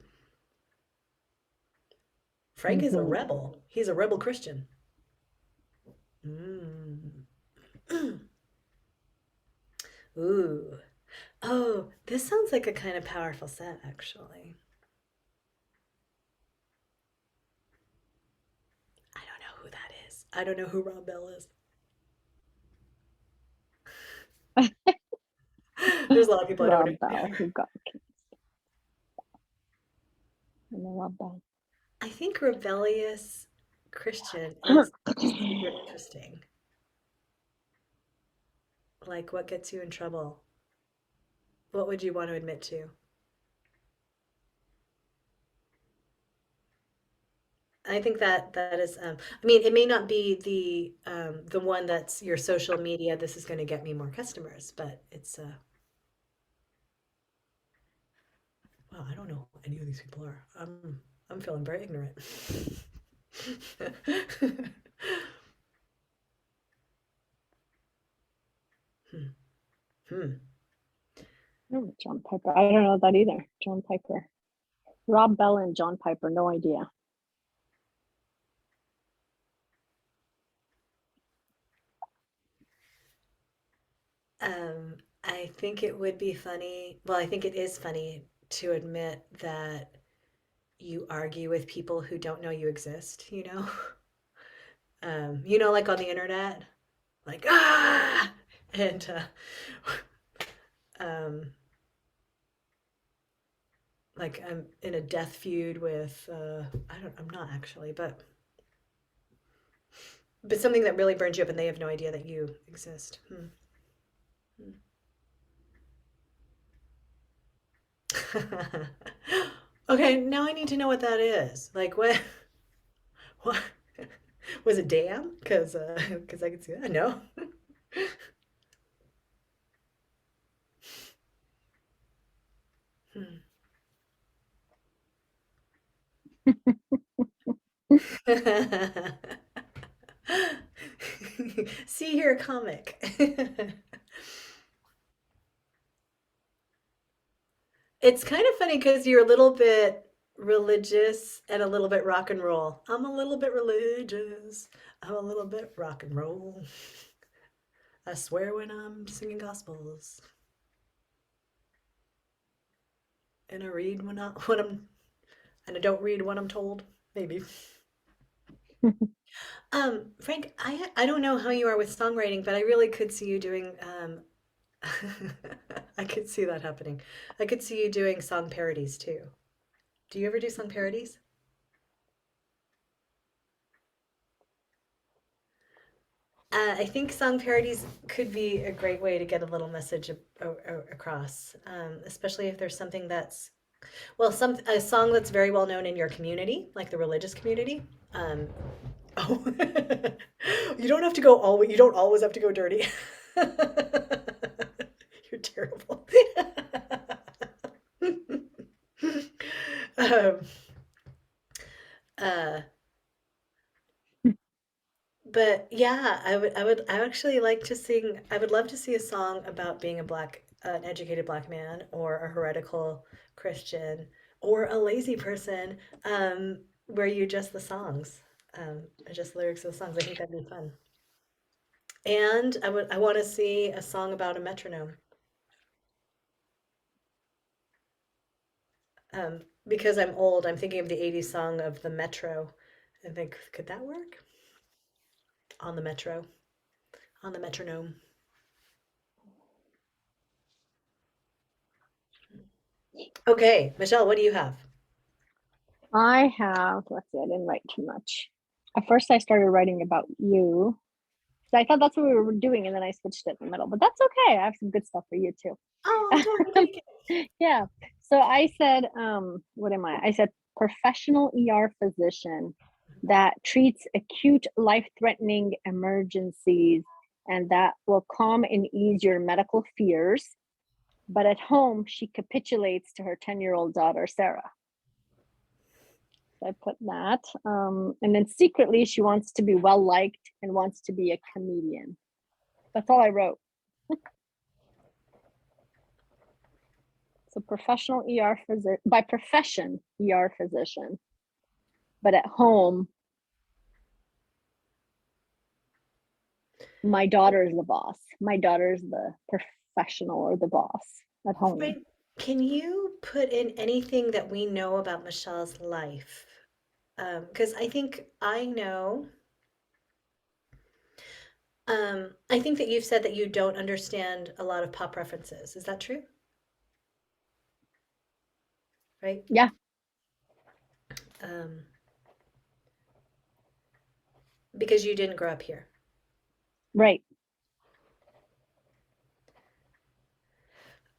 Frank is a Hmm. rebel. He's a rebel Christian. Mm. Ooh. Oh, this sounds like a kind of powerful set, actually. I don't know who that is. I don't know who Rob Bell is. There's a lot of people I don't know. Rob Bell, who got in the Rob Bell. I think rebellious Christian is super interesting. Like, what gets you in trouble? What would you want to admit to? I think that that is, I mean, it may not be the one that's your social media. This is going to get me more customers, but it's wow, I don't know who any of these people are. I'm feeling very ignorant. Hmm. Hmm. Oh, John Piper. I don't know that either. John Piper. Rob Bell and John Piper. No idea. I think it would be funny. Well, I think it is funny to admit that you argue with people who don't know you exist, you know? Like on the internet, like and um, like I'm in a death feud with I'm not actually, but something that really burns you up and they have no idea that you exist. Hmm. Okay, now I need to know what that is. Like what was it damn? Because I could see that. No. Hmm. See here, comic. It's kind of funny because you're a little bit religious and a little bit rock and roll. I'm a little bit religious. I'm a little bit rock and roll. I swear when I'm singing gospels, and I read when I'm and I don't read when I'm told. Maybe. Frank, I don't know how you are with songwriting, but I really could see you doing I could see that happening. I could see you doing song parodies too. Do you ever do song parodies? I think song parodies could be a great way to get a little message across, especially if there's something that's well, some a song that's very well known in your community, like the religious community. Um, oh, you don't have to go all. You don't always have to go dirty. You're terrible. um, uh, But yeah, I would actually like to sing. I would love to see a song about being an educated black man or a heretical Christian or a lazy person, where you just the songs, just lyrics of the songs. I think that'd be fun. And I want to see a song about a metronome. Because I'm old, I'm thinking of the 80s song of the Metro. I think, could that work? On the Metro, on the metronome. Okay, Michelle, what do you have? I have, let's see, I didn't write too much. At first, I started writing about you. So I thought that's what we were doing, and then I switched it in the middle. But that's okay. I have some good stuff for you Oh, don't too. take it. Yeah. So I said, what am I? I said professional ER physician that treats acute life-threatening emergencies and that will calm and ease your medical fears. But at home, she capitulates to her 10-year-old daughter, Sarah. So I put that. And then secretly, she wants to be well liked and wants to be a comedian. That's all I wrote. So professional ER physician, by profession, ER physician, but at home, my daughter is the boss. My daughter is the professional or the boss at home. Right. Can you put in anything that we know about Michelle's life? Because I think I know. I think that you've said that you don't understand a lot of pop references. Is that true? Right? Yeah, Um, because you didn't grow up here. right.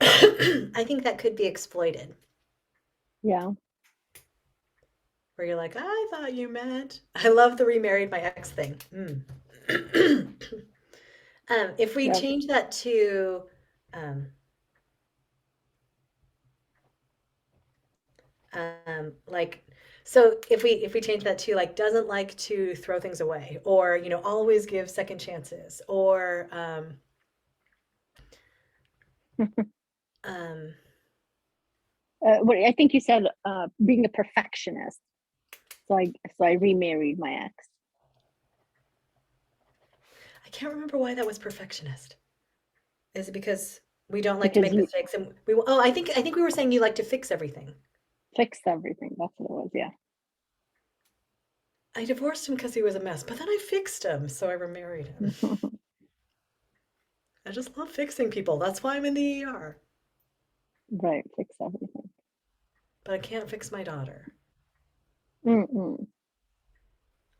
I think that could be exploited, Yeah. where you're like, I thought you meant. I love the remarried my ex thing. If we Yeah. change that to, um, like, so if we change that to like doesn't like to throw things away, or always give second chances, or um, What I think you said, being a perfectionist. So I remarried my ex I can't remember why that was perfectionist. Is it because we don't like to because make you mistakes and we? Oh, I think we were saying you like to fix everything. fixed everything. That's what it was. Yeah. I divorced him because he was a mess, but then I fixed him, so I remarried him. I just love fixing people. That's why I'm in the ER. Right. Fix everything. But I can't fix my daughter. Mm-mm.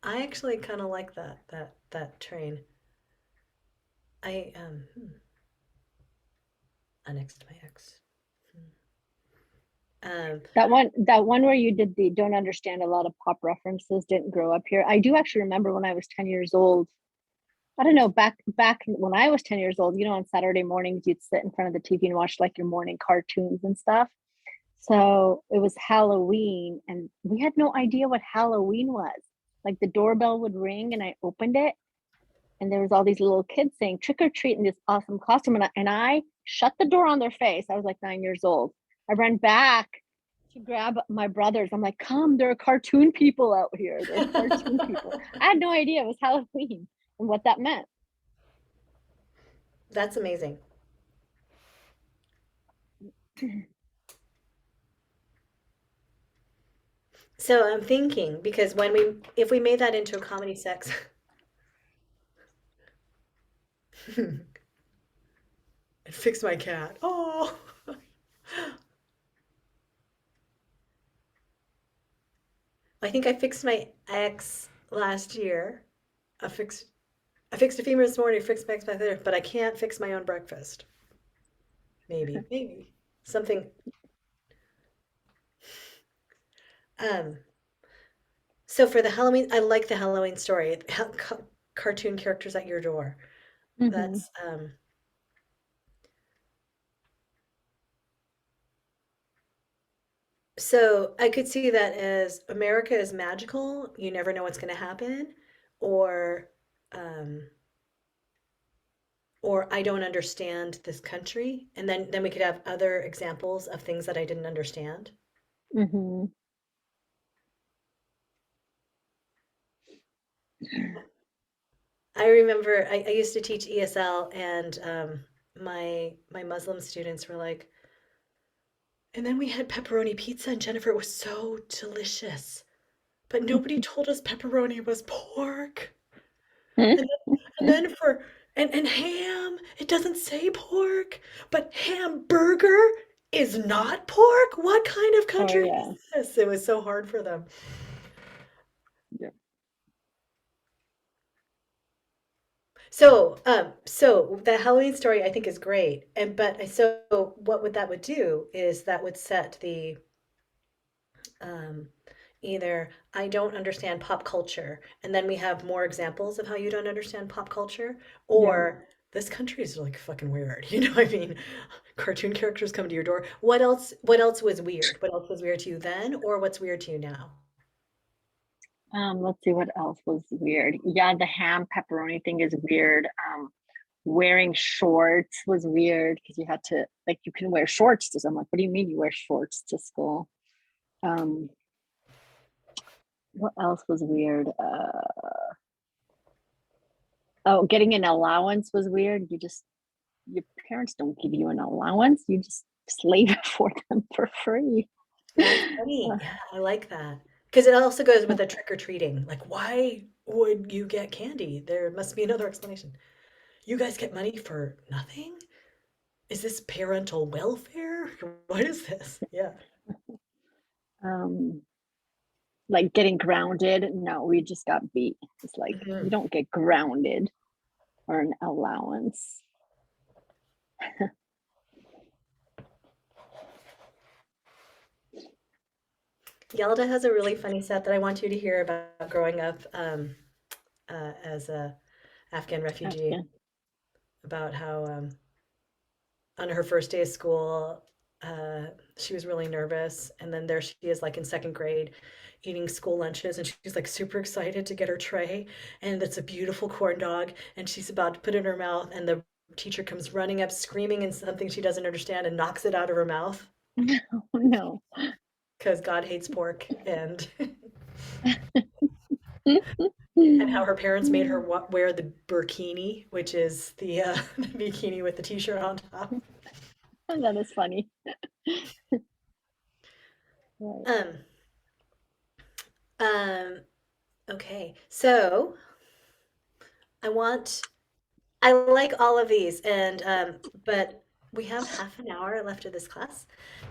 I actually kind of like that train. I annexed my ex. Um, That one where you did the don't understand a lot of pop references, didn't grow up here. I do actually remember when I was 10 years old. I don't know, back when I was 10 years old, on Saturday mornings you'd sit in front of the TV and watch like your morning cartoons and stuff. So it was Halloween and we had no idea what Halloween was. Like the doorbell would ring and I opened it and there was all these little kids saying trick or treat in this awesome costume and I shut the door on their face. I was like 9 years old. I ran back to grab my brothers. I'm like, come, there are cartoon people out here. There are cartoon people. I had no idea it was Halloween and what that meant. that's amazing. So I'm thinking because if we made that into a comedy sex, and fix my cat. Oh, I think I fixed my ex last year. I fixed I fixed a femur this morning, fixed my ex back there, but I can't fix my own breakfast. Maybe something. Um, so for the Halloween, I like the Halloween story. Cartoon characters at your door. Mm-hmm. That's so I could see that as America is magical. You never know what's going to happen, or um, or I don't understand this country, and then we could have other examples of things that I didn't understand. Mm-hmm. I remember I used to teach ESL, and my Muslim students were like, and then we had pepperoni pizza, and Jennifer, it was so delicious. But nobody told us pepperoni was pork. And then for and ham, it doesn't say pork, but hamburger is not pork. What kind of Oh country is yeah. this? It was so hard for them. Yeah. So the Halloween story I think is great, and so what would that would do is that would set the um, either I don't understand pop culture, and then we have more examples of how you don't understand pop culture, Yeah. or this country is like fucking weird. You know what I mean? Cartoon characters come to your door. What else? What else was weird? What else was weird to you then, or what's weird to you now? Let's see what else was weird. Yeah, the ham pepperoni thing is weird. Wearing shorts was weird because you had to like you can wear shorts to. I'm like, what do you mean you wear shorts to school? Um, what else was weird? Oh, getting an allowance was weird. You just your parents don't give you an allowance. You just slave for them for free. That's funny. Yeah, I like that. Because it also goes with the trick or treating. Like, why would you get candy? There must be another explanation. You guys get money for nothing? Is this parental welfare? What is this? Yeah. um, like getting grounded. No, we just got beat. It's like you Mhm. don't get grounded or an allowance. Yalda has a really funny set that I want you to hear about growing up as a Afghan refugee, Yeah. about how on her first day of school, uh, she was really nervous, and then there she is, like in second grade, eating school lunches, and she's like super excited to get her tray, and it's a beautiful corn dog, and she's about to put it in her mouth, and the teacher comes running up, screaming in something she doesn't understand, and knocks it out of her mouth Oh no. because God hates pork, and and how her parents made her wear the burkini, which is the, the bikini with the t-shirt on top. That is funny. Right. Um, um, okay, so I want, I like all of these, and but we have half an hour left of this class,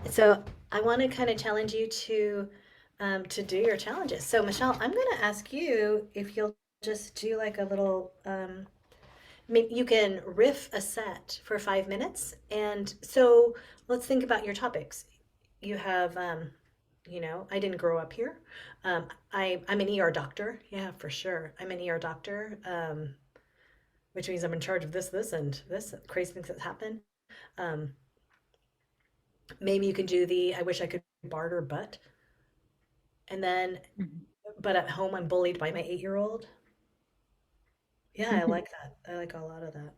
so I want to kind of challenge you to do your challenges. So Michelle, I'm going to ask you if you'll just do like a little maybe you can riff a set for 5 minutes. And so let's think about your topics. You have, I didn't grow up here. I'm an ER doctor. Yeah, for sure. I'm an ER doctor, which means I'm in charge of this, and this crazy things that happen. Um, Maybe you can do the I wish I could barter, and then, but at home I'm bullied by my 8-year old. Yeah, I like that. I like a lot of that.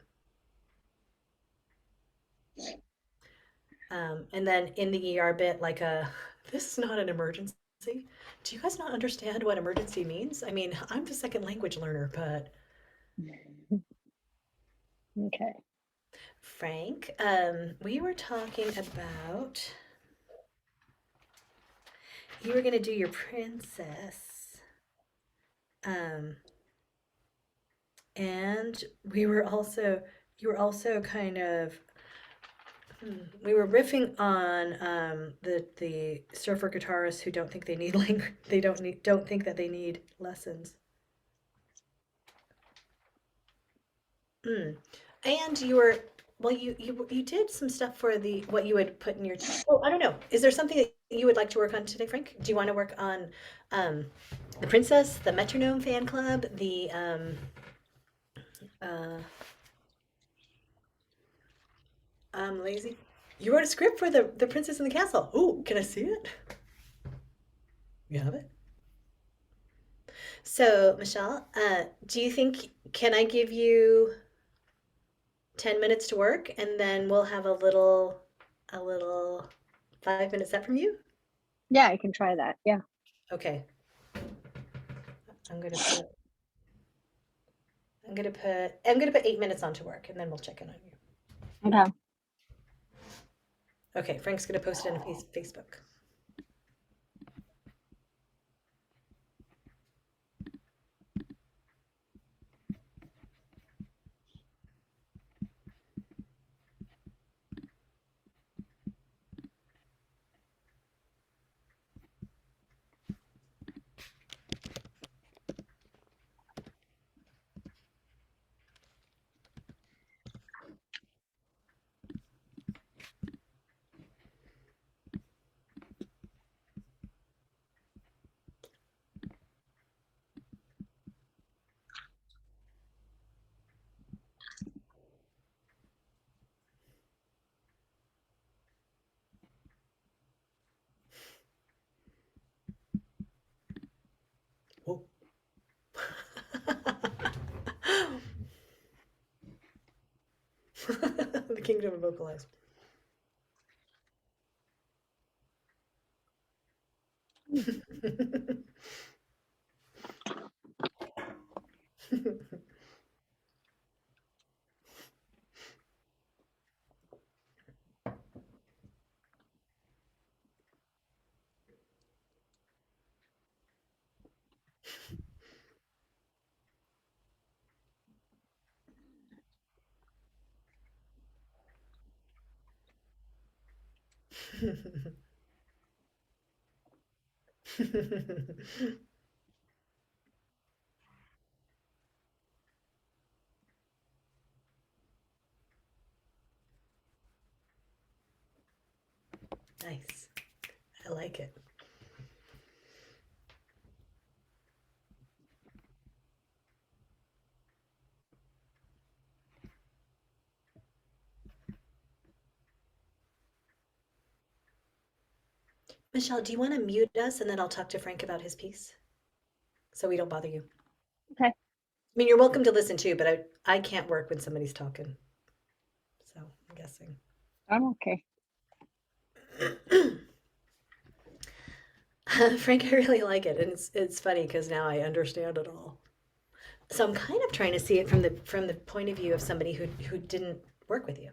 And then in the ER bit, like this is not an emergency. Do you guys not understand what emergency means? I mean, I'm the second language learner, but Okay. Frank, we were talking about you were going to do your princess, um, and you were also kind of we were riffing on the surfer guitarists who don't think they need don't think that they need lessons. Mm. And you were, well, you did some stuff for the what you would put in your. Oh, I don't know. Is there something that you would like to work on today, Frank? Do you want to work on um, the Princess, the Metronome fan club, the uh, I'm lazy? You wrote a script for the Princess and the Castle. Oh, can I see it? You have it. So, Michelle, do you think can I give you 10 minutes to work, and then we'll have a little 5 minute set from you? Yeah, I can try that. Yeah. Okay. I'm gonna put I'm gonna put 8 minutes onto work and then we'll check in on you. Okay. Okay, Frank's gonna post it in Facebook. Whoa. The kingdom of vocalize. Nice. I like it. Michelle, do you want to mute us and then I'll talk to Frank about his piece so we don't bother you? Okay. I mean, you're welcome to listen too, but I can't work when somebody's talking. So I'm guessing. I'm okay. Frank, I really like it, and it's funny because now I understand it all. So I'm kind of trying to see it from the point of view of somebody who didn't work with you.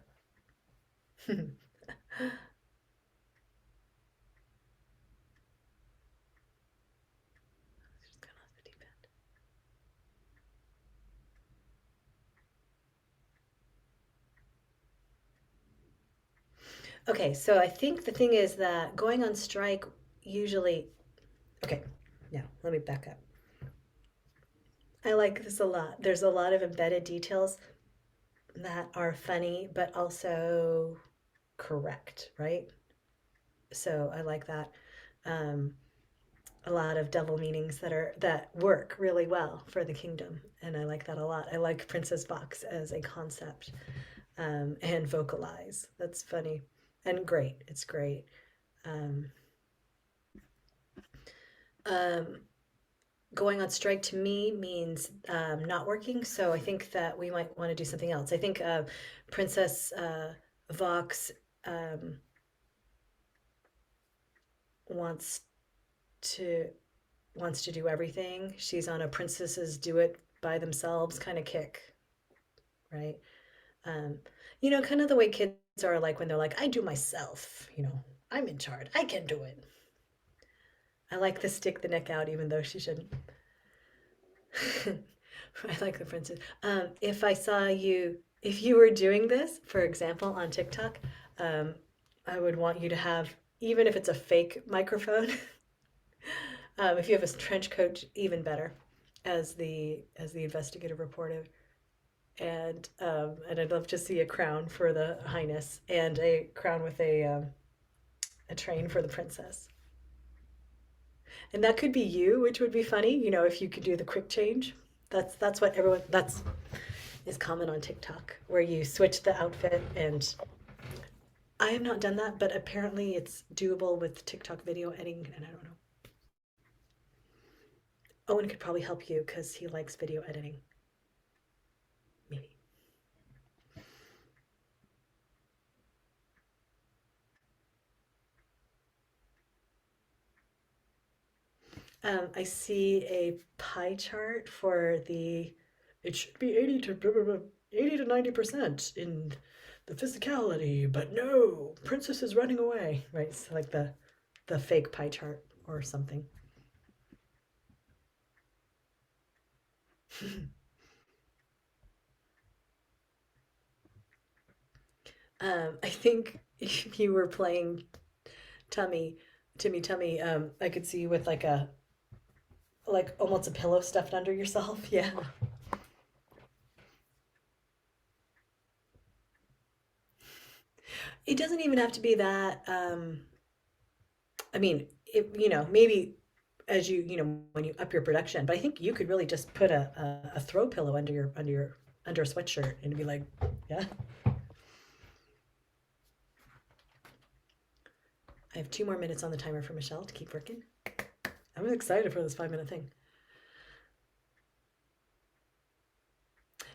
Just gone off the deep end. Okay, so I think the thing is that going on strike usually. Okay, now let me back up. I like this a lot. There's a lot of embedded details that are funny, but also correct, right? So I like that. Um, a lot of double meanings that work really well for the kingdom, and I like that a lot. I like Princess Vox as a concept, and vocalize. That's funny and great. It's great. Um, um, Going on strike to me means not working, so I think that we might want to do something else. I think Princess Vox um, wants to wants to do everything. She's on a princesses do it by themselves kind of kick, right? Um, kind of the way kids are like when they're like, I do myself, I'm in charge. I can do it. I like the stick the neck out, even though she shouldn't. I like the princess. If you were doing this, for example, on TikTok, um, I would want you to have, even if it's a fake microphone, if you have a trench coat, even better, as the investigative reporter. And I'd love to see a crown for the highness and a crown with a train for the princess. And that could be you, which would be funny, if you could do the quick change. That's what everyone that's is common on TikTok, where you switch the outfit. And I have not done that, but apparently it's doable with TikTok video editing, and I don't know. Owen could probably help you because he likes video editing. Maybe. I see a pie chart for the, it should be 80 to blah, blah, blah, 80 to 90% in the physicality, but no, Princess is running away, right? So like the fake pie chart or something. I think if you were playing Tummy, Timmy Tummy, I could see you with like almost a pillow stuffed under yourself. Yeah. It doesn't even have to be that. I mean, maybe as when you up your production, but I think you could really just put a throw pillow under a sweatshirt and be like, yeah. I have 2 more minutes on the timer for Mashel to keep working. I'm excited for this 5 minute thing.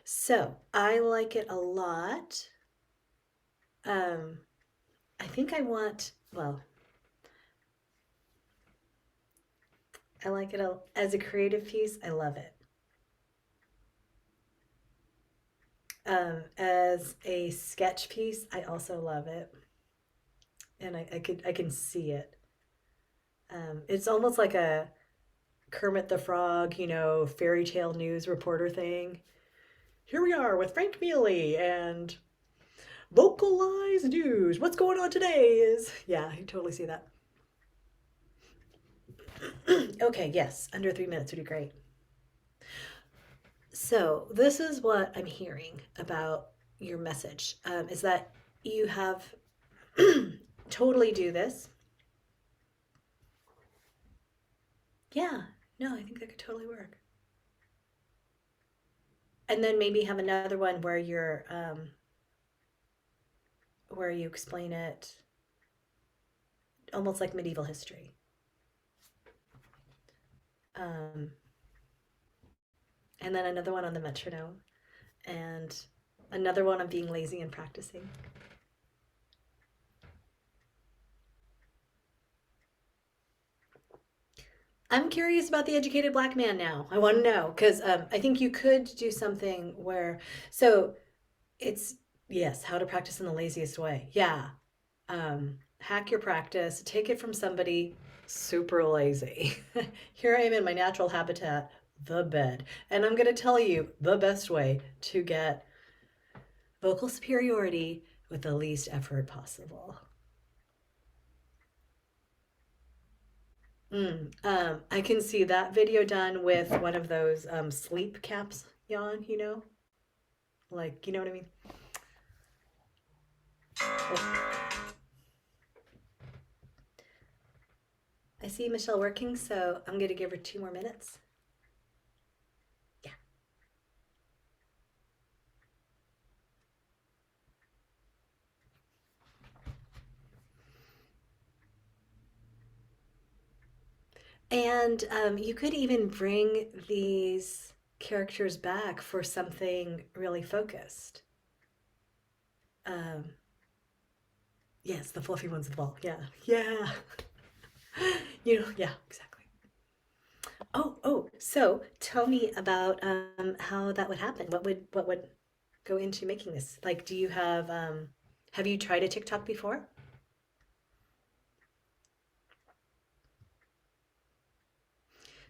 So I like it a lot. Um, I think I want, well, I like it as a creative piece. I love it. As a sketch piece, I also love it, and I can see it. It's almost like a Kermit the Frog, fairy tale news reporter thing. Here we are with Frank Mealy and localized news. What's going on today is, yeah, I totally see that. Okay, yes, under 3 minutes would be great. So, this is what I'm hearing about your message is that you have totally do this. Yeah, no, I think that could totally work. And then maybe have another one where you explain it almost like medieval history. Um, and then another one on the metronome, and another one on being lazy and practicing. I'm curious about the educated black man now. I want to know because I think you could do something where, so it's, yes, how to practice in the laziest way. Yeah. Hack your practice, take it from somebody super lazy. Here I am in my natural habitat, the bed. And I'm going to tell you the best way to get vocal superiority with the least effort possible. I can see that video done with one of those sleep caps on, like, you know what I mean? I see Mashel working, so I'm going to give her 2 more minutes. Yeah. And you could even bring these characters back for something really focused. Um, yes, the fluffy ones with the ball. Yeah, yeah. Yeah, exactly. Oh. So tell me about how that would happen. What would go into making this? Like, do you have you tried a TikTok before?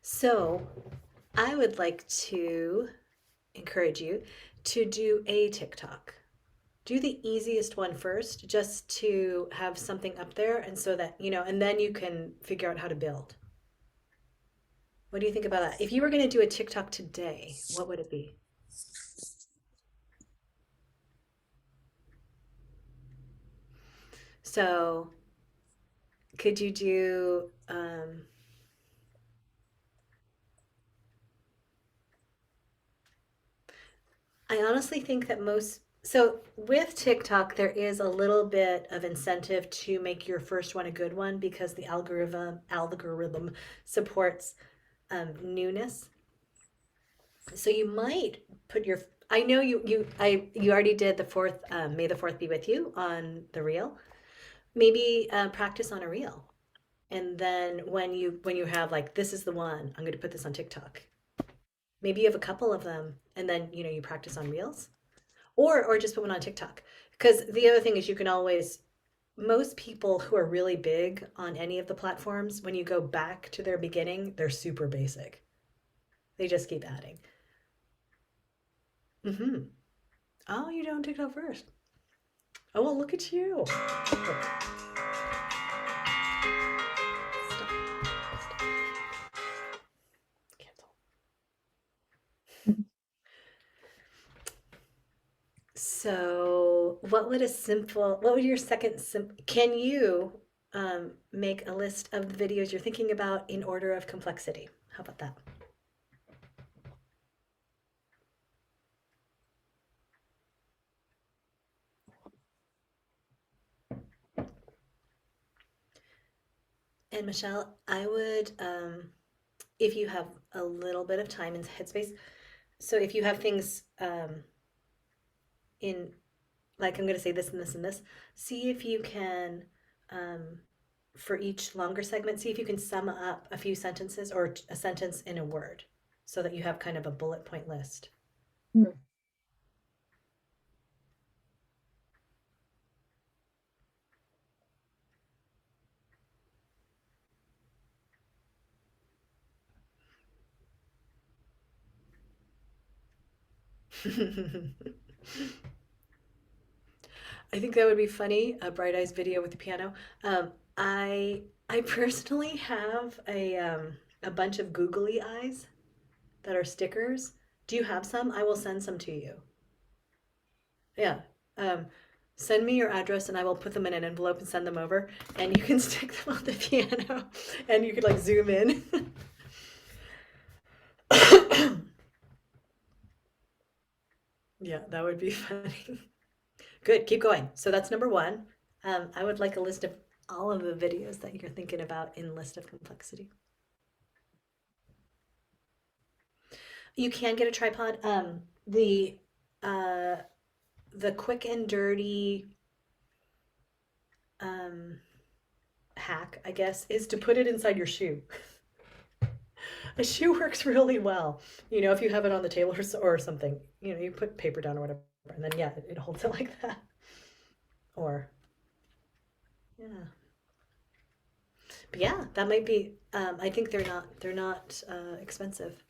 So I would like to encourage you to do a TikTok. Do the easiest one first, just to have something up there, and so that, and then you can figure out how to build. What do you think about that? If you were going to do a TikTok today, what would it be? So, could you do, I honestly think that so with TikTok, there is a little bit of incentive to make your first one a good one because the algorithm supports newness. So you might put your, I know you already did the fourth, May the Fourth be with you on the reel. Maybe practice on a reel. And then when you have like, this is the one, I'm going to put this on TikTok. Maybe you have a couple of them, and then you practice on Reels, or just put one on TikTok. Because the other thing is, you can always, most people who are really big on any of the platforms, when you go back to their beginning, they're super basic. They just keep adding. Mm-hmm. Oh, you don't TikTok first. Oh, well, look at you. Oh, stop. Stop. Cancel. So, what would your can you make a list of the videos you're thinking about in order of complexity? How about that? And Michelle, I would, if you have a little bit of time and headspace, so if you have things in, like, I'm going to say this and this and this, see if you can, um, for each longer segment, see if you can sum up a few sentences or a sentence in a word so that you have kind of a bullet point list. Hmm. I think that would be funny, a Bright Eyes video with the piano. Um, I personally have a bunch of googly eyes that are stickers. Do you have some? I will send some to you. Yeah. Um, Send me your address and I will put them in an envelope and send them over. And you can stick them on the piano and you could like zoom in. Yeah, that would be funny. Good, keep going. So that's number one. I would like a list of all of the videos that you're thinking about in list of complexity. You can get a tripod. Uh, the quick and dirty um, hack, I guess, is to put it inside your shoe. A shoe works really well. If you have it on the table or something, you put paper down or whatever, and then yeah, it holds it like that. Or yeah, but yeah, that might be. I think they're not expensive.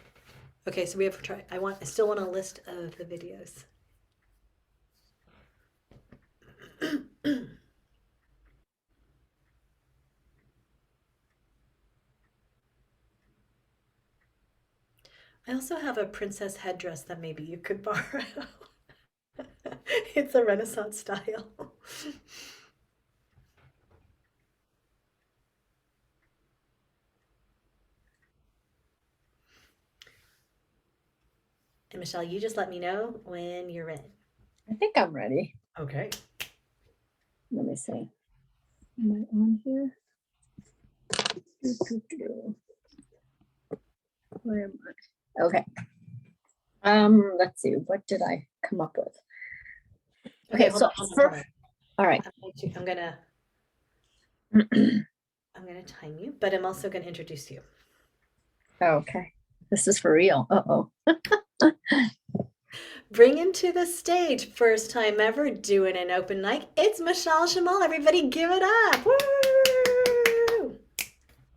Okay, so we have to try. I still want a list of the videos. I also have a princess headdress that maybe you could borrow. It's a Renaissance style. And Michelle, you just let me know when you're in. I think I'm ready. Okay. Let me see. Am I on here? Where am I? Okay. Let's see. What did I come up with? Okay, Okay, hold so on, hold on. all right. I'm gonna time you, but I'm also gonna introduce you. Okay. This is for real. Uh-oh. Bring him to the stage. First time ever doing an open mic. It's Mashel Shamal. Everybody give it up. Woo!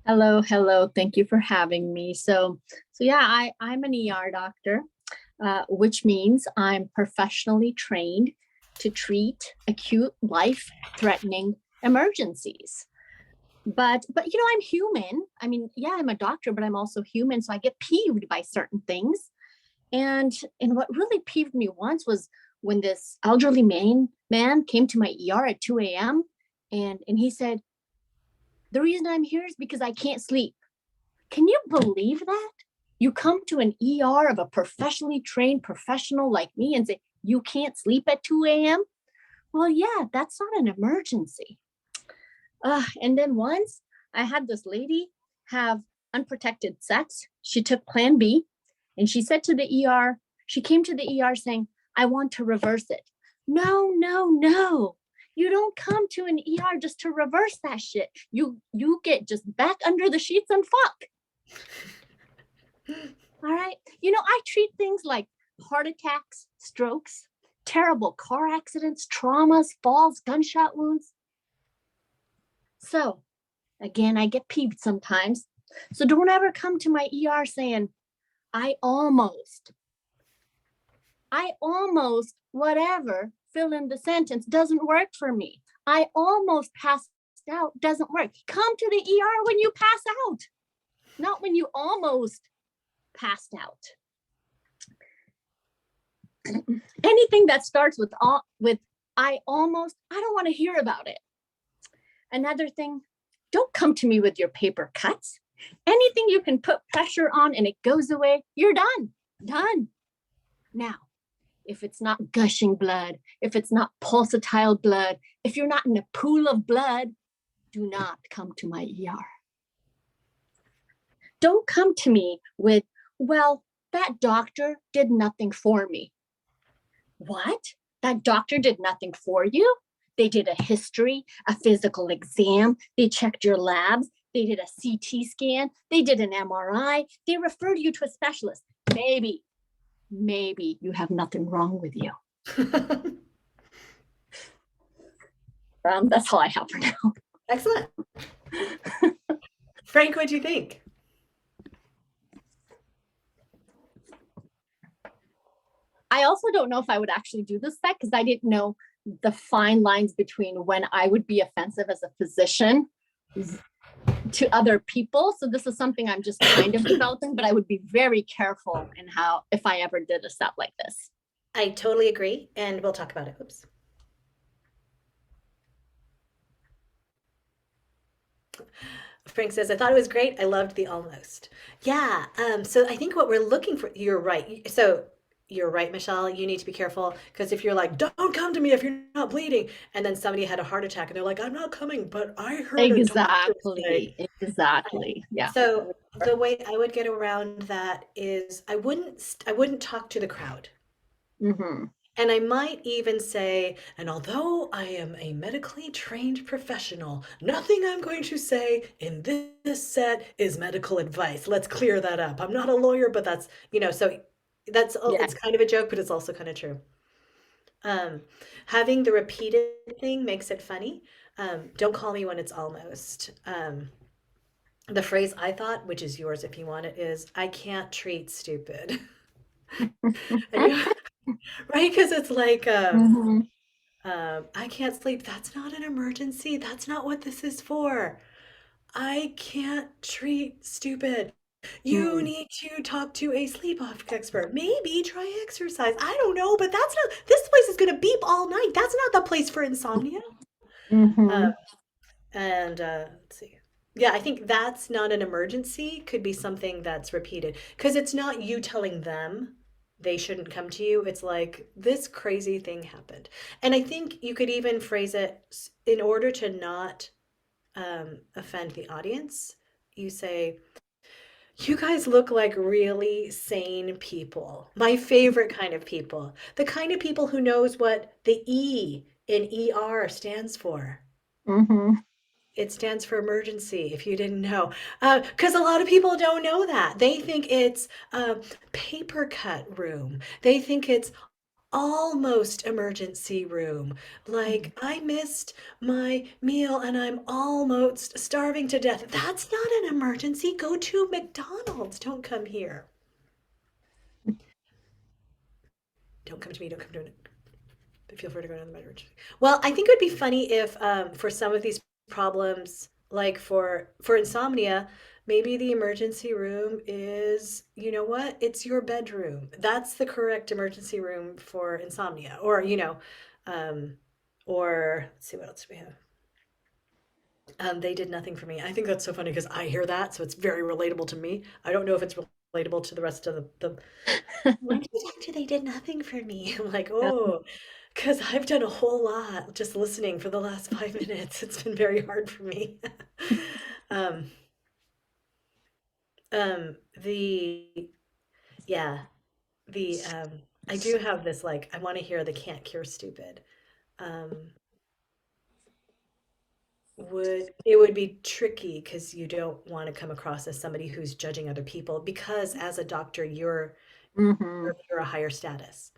Hello, hello. Thank you for having me. So yeah, I'm an ER doctor, which means I'm professionally trained to treat acute life-threatening emergencies. But I'm human. I mean, yeah, I'm a doctor, but I'm also human, so I get peeved by certain things. And what really peeved me once was when this elderly man came to my ER at 2 a.m. and he said, "The reason I'm here is because I can't sleep." Can you believe that? You come to an ER of a professionally trained professional like me and say, "You can't sleep at 2 a.m.?" Well, yeah, that's not an emergency. And then once I had this lady have unprotected sex. She took Plan B and she said to the she came to the ER saying, "I want to reverse it." No, no, no. You don't come to an ER just to reverse that shit. You get just back under the sheets and fuck. All right. I treat things like heart attacks, strokes, terrible car accidents, traumas, falls, gunshot wounds. So, again, I get peeved sometimes. So don't ever come to my ER saying, I almost, whatever, fill in the sentence doesn't work for me. I almost passed out doesn't work. Come to the ER when you pass out, not when you almost passed out. Anything that starts with I don't want to hear about it. Another thing, don't come to me with your paper cuts. Anything you can put pressure on and it goes away, you're done. Done. Now, if it's not gushing blood, if it's not pulsatile blood, if you're not in a pool of blood, do not come to my ER. Don't come to me with, well, that doctor did nothing for me. What? That doctor did nothing for you? They did a history, a physical exam, they checked your labs, they did a CT scan, they did an MRI, they referred you to a specialist. Maybe you have nothing wrong with you. That's all I have for now. Excellent. Frank, what'd you think? I also don't know if I would actually do this set because I didn't know the fine lines between when I would be offensive as a physician to other people. So this is something I'm just kind of developing, but I would be very careful in how, if I ever did a set like this. I totally agree, and we'll talk about it. Oops. Frank says, I thought it was great. I loved the almost. Yeah. So I think what we're looking for, you're right. So you're right, Mashel. You need to be careful because if you're like, don't come to me if you're not bleeding, and then somebody had a heart attack and they're like, I'm not coming, but I heard a doctor say. Exactly. Yeah. So the way I would get around that is I wouldn't talk to the crowd. Mm-hmm. And I might even say, and although I am a medically trained professional, nothing I'm going to say in this set is medical advice. Let's clear that up. I'm not a lawyer, but so Yeah. it's kind of a joke, but it's also kind of true. Um, Having the repeated thing makes it funny. Don't call me when it's almost. The phrase I thought, which is yours if you want it, is I can't treat stupid. And right? Because it's like, Mm-hmm. I can't sleep. That's not an emergency. That's not what this is for. I can't treat stupid. You Mm-hmm. need to talk to a sleep expert. Maybe try exercise. I don't know, but this place is going to beep all night. That's not the place for insomnia. Uh, Mm-hmm. and let's see. Yeah, I think that's not an emergency, could be something that's repeated. Because it's not you telling them they shouldn't come to you. It's like, this crazy thing happened. And I think you could even phrase it in order to not offend the audience. You say, you guys look like really sane people. My favorite kind of people. The kind of people who knows what the E in ER stands for. Mm-hmm. It stands for emergency, if you didn't know. Because a lot of people don't know that. They think it's paper cut room. They think it's almost emergency room. Like, I missed my meal and I'm almost starving to death. That's not an emergency. Go to McDonald's. Don't come here. Don't come to me. Don't come to me. Feel free to go down the emergency. Well, I think it would be funny if for some of these problems, like for insomnia, maybe the emergency room is, you know what? It's your bedroom. That's the correct emergency room for insomnia. Um, or let's see what else we have. They did nothing for me. I think that's so funny because I hear that, so it's very relatable to me. I don't know if it's relatable to the rest of the when did you talk to they did nothing for me? I'm like, oh, because I've done a whole lot just listening for the last 5 minutes. It's been very hard for me. um, the yeah, the I do have this like I want to hear the can't cure stupid. Um, would be tricky because you don't want to come across as somebody who's judging other people because as a doctor Hmm. you're a higher status.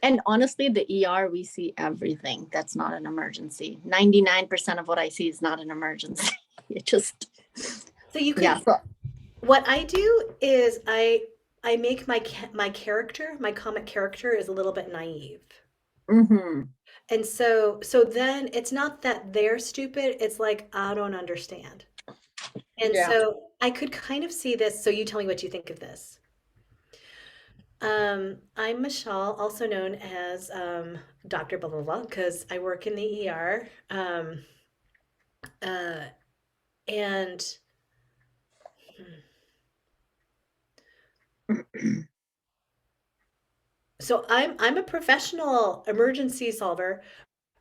And honestly, the ER, we see everything that's not an emergency. 99% of what I see is not an emergency. It just, So you yeah. could what I do is I make my character, my comic character is a little bit naive. Hmm. And so then it's not that they're stupid, it's like I don't understand. And Yeah. so I could kind of see this, so you tell me what you think of this. I'm Mashal, also known as Dr. Blah blah blah, because I work in the ER. Uh, and so I'm a professional emergency solver,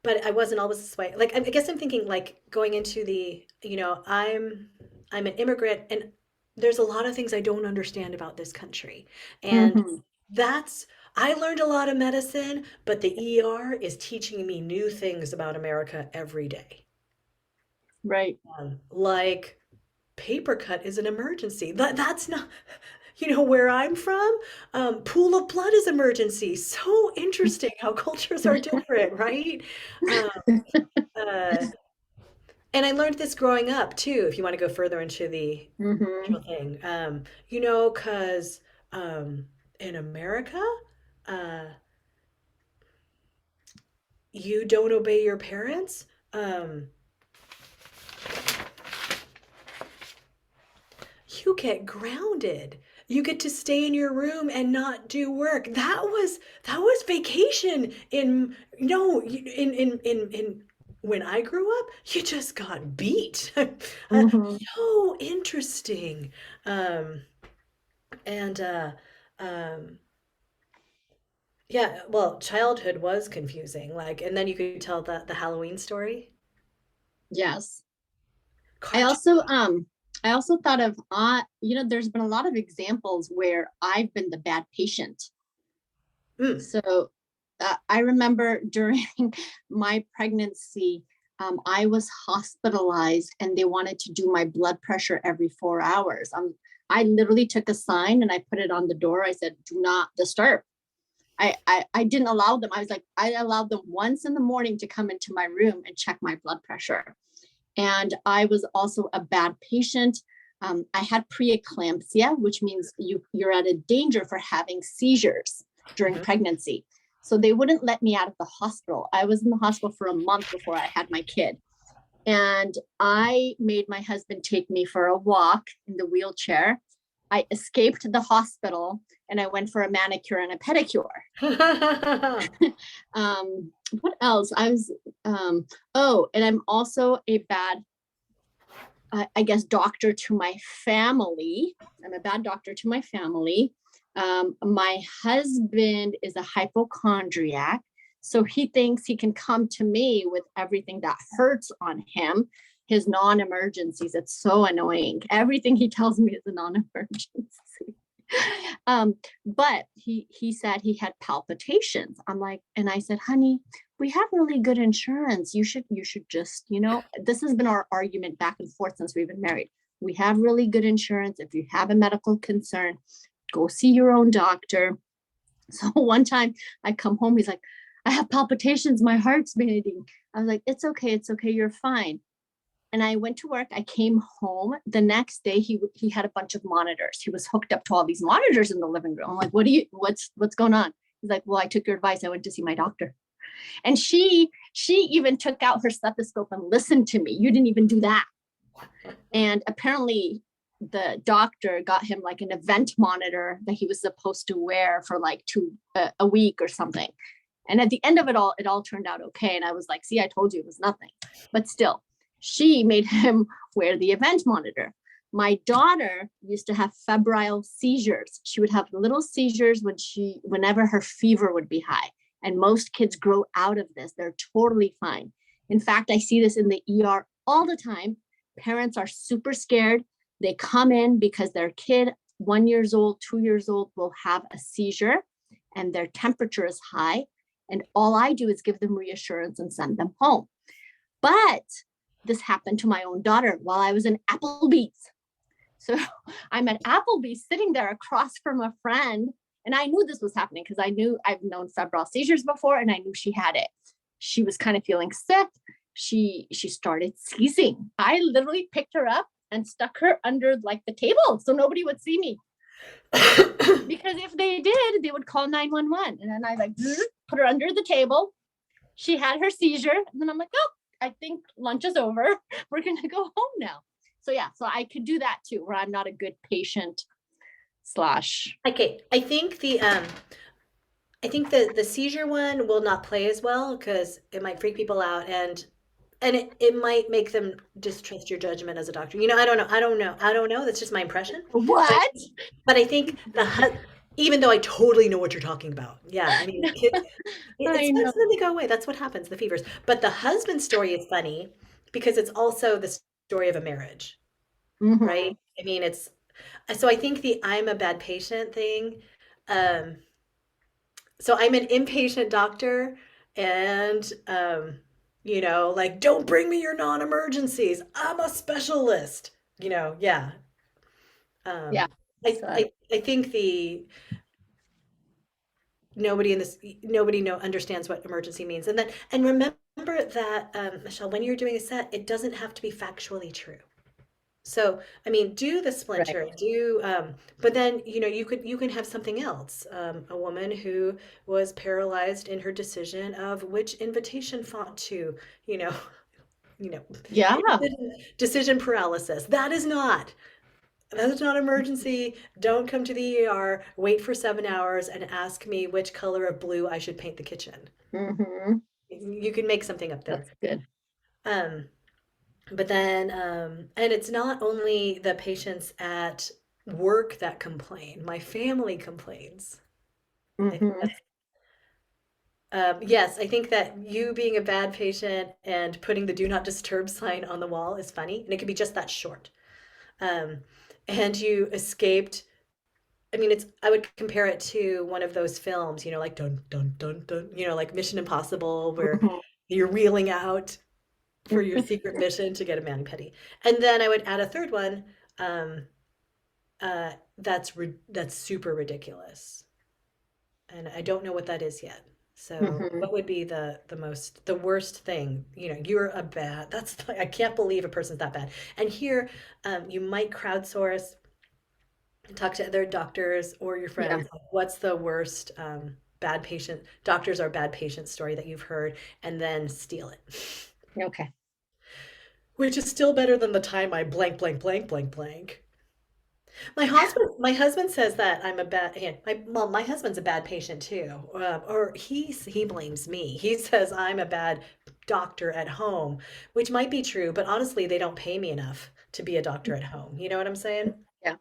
but I wasn't always this way. Like I guess I'm thinking like going into the, I'm an immigrant and there's a lot of things I don't understand about this country. And Hmm. that's I learned a lot of medicine, but the ER is teaching me new things about America every day. Right. Like paper cut is an emergency. That's not, where I'm from, pool of blood is emergency. So interesting how cultures are different, right? Um, uh, and I learned this growing up too, if you want to go further into the Hmm. actual thing. Because in America, uh, you don't obey your parents. Um, you get grounded. You get to stay in your room and not do work. That was vacation in no in when I grew up, you just got beat. Hmm. So interesting. Um and um yeah, well, childhood was confusing. Like and then you could tell the Halloween story. Yes. I Cartoon. also um I also thought of there's been a lot of examples where I've been the bad patient. Mm. So I remember during my pregnancy, I was hospitalized and they wanted to do my blood pressure every 4 hours. I literally took a sign and I put it on the door. I said, "Do not disturb." I didn't allow them. I was like, I allowed them once in the morning to come into my room and check my blood pressure. And I was also a bad patient. I had preeclampsia, which means you're at a danger for having seizures during Mhm. pregnancy. So they wouldn't let me out of the hospital. I was in the hospital for a month before I had my kid. And I made my husband take me for a walk in the wheelchair. I escaped the hospital and I went for a manicure and a pedicure. What else? Oh, and I'm also a bad, I guess, doctor to my family. I'm a bad doctor to my family. My husband is a hypochondriac. So he thinks he can come to me with everything that hurts on him, his non emergencies. It's so annoying. Everything he tells me is a non emergency. um, but he said he had palpitations. I'm like, and I said, honey, we have really good insurance. You should just, this has been our argument back and forth since we've been married. We have really good insurance. If you have a medical concern, go see your own doctor. So one time I come home, he's like, I have palpitations, my heart's beating. I was like, it's okay, you're fine. And I went to work. I came home the next day. He had a bunch of monitors. He was hooked up to all these monitors in the living room. I'm like, what's going on? He's like, well, I took your advice. I went to see my doctor. And she even took out her stethoscope and listened to me. You didn't even do that. And apparently the doctor got him like an event monitor that he was supposed to wear for like a week or something. And at the end of it all turned out okay. And I was like, see, I told you it was nothing. But still, she made him wear the event monitor. My daughter used to have febrile seizures. She would have little seizures whenever her fever would be high. And most kids grow out of this. They're totally fine. In fact, I see this in the ER all the time. Parents are super scared. They come in because their kid, 1 years old, 2 years old, will have a seizure and their temperature is high. And all I do is give them reassurance and send them home. But this happened to my own daughter while I was in Applebee's. So I'm at Applebee's sitting there across from a friend. And I knew this was happening because I've known febrile seizures before and I knew she had it. She was kind of feeling sick. She started seizing. I literally picked her up and stuck her under like the table so nobody would see me. Because if they did, they would call 911. And then I like put her under the table. She had her seizure. And then I'm like, oh, I think lunch is over. We're going to go home now. So yeah, so I could do that too, where I'm not a good patient slash. Okay, I think the seizure one will not play as well because it might freak people out and it might make them distrust your judgment as a doctor. I don't know. I don't know. I don't know. That's just my impression. But What? but I think even though I totally know what you're talking about. Yeah, I mean, it's I supposed know. to they go away. That's what happens, the fevers. But the husband story is funny because it's also the story of a marriage, Mm-hmm. right? I mean, it's so I think the I'm a bad patient thing. Um, so I'm an inpatient doctor and like don't bring me your non-emergencies. I'm a specialist. Yeah. Yeah. Um I So I I think the nobody in this nobody know understands what emergency means. And remember that Michelle, when you're doing a set, it doesn't have to be factually true. So, I mean, do the right. splinter, but then, you can have something else. A woman who was paralyzed in her decision of which invitation font to, you know, you know, Yeah. decision paralysis. That is not emergency. Don't come to the ER, wait for 7 hours and ask me which color of blue I should paint the kitchen. Mm-hmm. You can make something up there. That's good. Um, But then, and it's not only the patients at work that complain. My family complains. I think Mm-hmm. that's, yes, I think that you being a bad patient and putting the do not disturb sign on the wall is funny, and it could be just that short. Um, and you escaped. I mean, I would compare it to one of those films, like dun dun dun dun, like Mission Impossible, where Mm-hmm. you're wheeling out for your secret mission to get a mani-pedi. And then I would add a third one, um, that's super ridiculous, and I don't know what that is yet. So, Mm-hmm. what would be the worst thing? You're a bad. That's I can't believe a person's that bad. And here, you might crowdsource and talk to other doctors or your Yeah. friends. Like, what's the worst bad patient doctors are bad patient story that you've heard, and then steal it. Okay. Which is still better than the time I blank, blank, blank, blank, blank. My husband says that I'm a bad, and my husband's a bad patient too. Or he blames me. He says I'm a bad doctor at home, which might be true, but honestly, they don't pay me enough to be a doctor at home. You know what I'm saying? Yeah.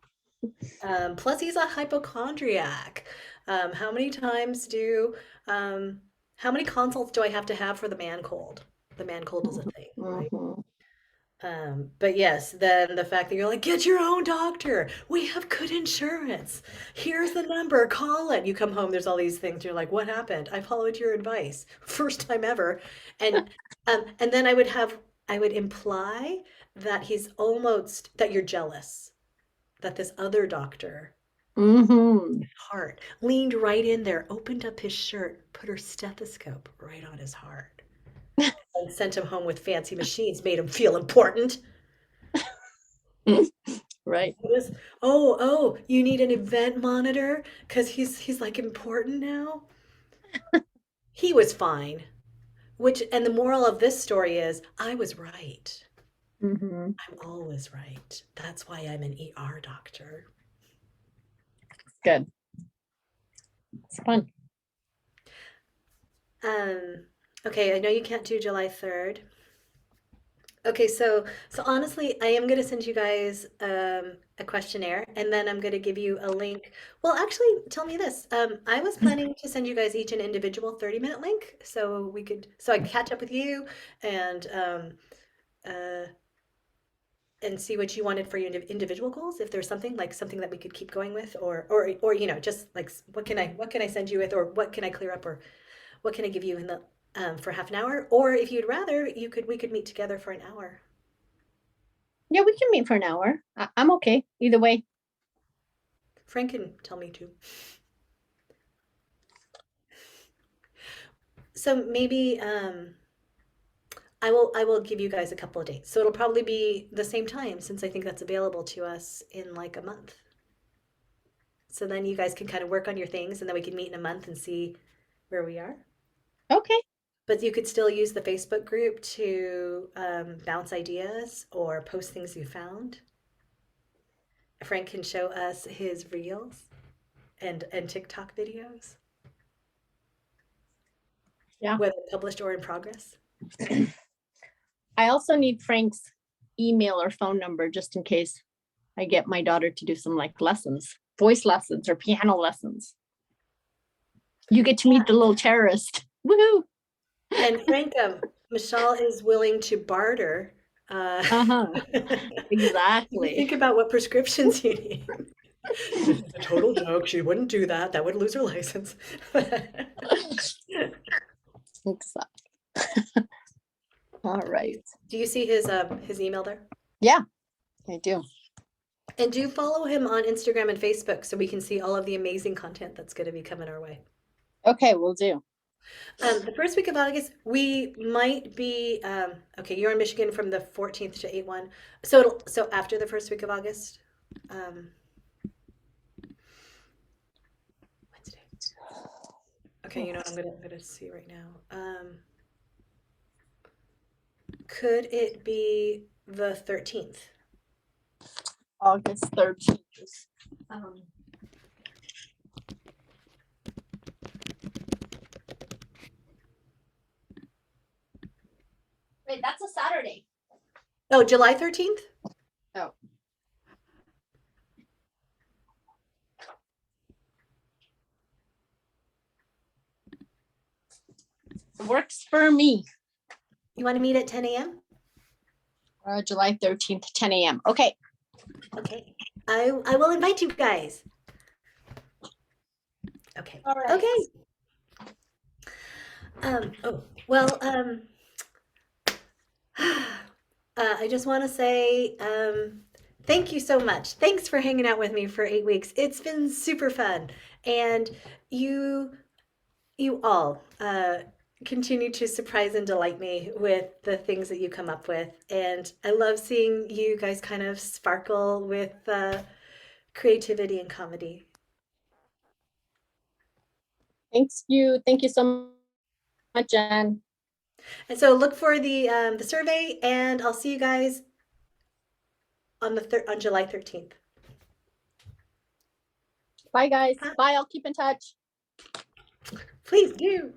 Plus, he's a hypochondriac. Um, how many times do, um, how many consults do I have to have for the man cold? The man cold is a thing, right? Mm-hmm. But yes, then the fact that you're like, get your own doctor. We have good insurance. Here's the number. Call it. You come home, there's all these things. You're like, what happened? I followed your advice. First time ever. And then I would imply that that you're jealous, that this other doctor, Mm-hmm. heart, leaned right in there, opened up his shirt, put her stethoscope right on his heart, and sent him home with fancy machines, made him feel important. Right. This, oh, you need an event monitor because he's like important now. He was fine. And the moral of this story is I was right. Mm-hmm. I'm always right. That's why I'm an ER doctor. It's good. It's fun. Um, okay, I know you can't do July 3rd. Okay, so honestly, I am going to send you guys a questionnaire, and then I'm going to give you a link. Well, actually, tell me this. I was planning to send you guys each an individual 30-minute link, so I could catch up with you and uh, and see what you wanted for your individual goals. If there's something that we could keep going with, or just like what can I send you with, or what can I clear up, or what can I give you in the for half an hour, or if you'd rather, we could meet together for an hour. Yeah, we can meet for an hour. I'm okay either way. Frank can tell me too. So maybe I will give you guys a couple of dates. So it'll probably be the same time since I think that's available to us in like a month. So then you guys can kind of work on your things and then we can meet in a month and see where we are. Okay. But you could still use the Facebook group to bounce ideas or post things you found. Frank can show us his reels and TikTok videos, Yeah. whether published or in progress. I also need Frank's email or phone number just in case I get my daughter to do some like lessons, voice lessons or piano lessons. You get to meet the little terrorist. Woohoo! And Frank, Mashel is willing to barter. Uh-huh. You Exactly. think about what prescriptions you need. It's a total joke. She wouldn't do that. That would lose her license. Exactly. All right. Do you see his email there? Yeah, I do. And do follow him on Instagram and Facebook so we can see all of the amazing content that's going to be coming our way. Okay, we'll do. The first week of August, we might be okay. You're in Michigan from the 14th to 8/1, so after the first week of August, um, Wednesday. Okay, you know what I'm gonna see right now. Could it be the 13th? August 13th. Um, Wait, that's a Saturday. Oh, July 13th? Oh. Works for me. You want to meet at 10 a.m.? July 13th, 10 a.m. Okay. Okay. I will invite you guys. Okay. All right. Okay. Oh, well, I just want to say thank you so much. Thanks for hanging out with me for 8 weeks. It's been super fun. And you you all continue to surprise and delight me with the things that you come up with. And I love seeing you guys kind of sparkle with creativity and comedy. Thanks you. Thank you so much, Jen. And so look for the survey, and I'll see you guys on July 13th. Bye, guys. Bye. I'll keep in touch. Please do.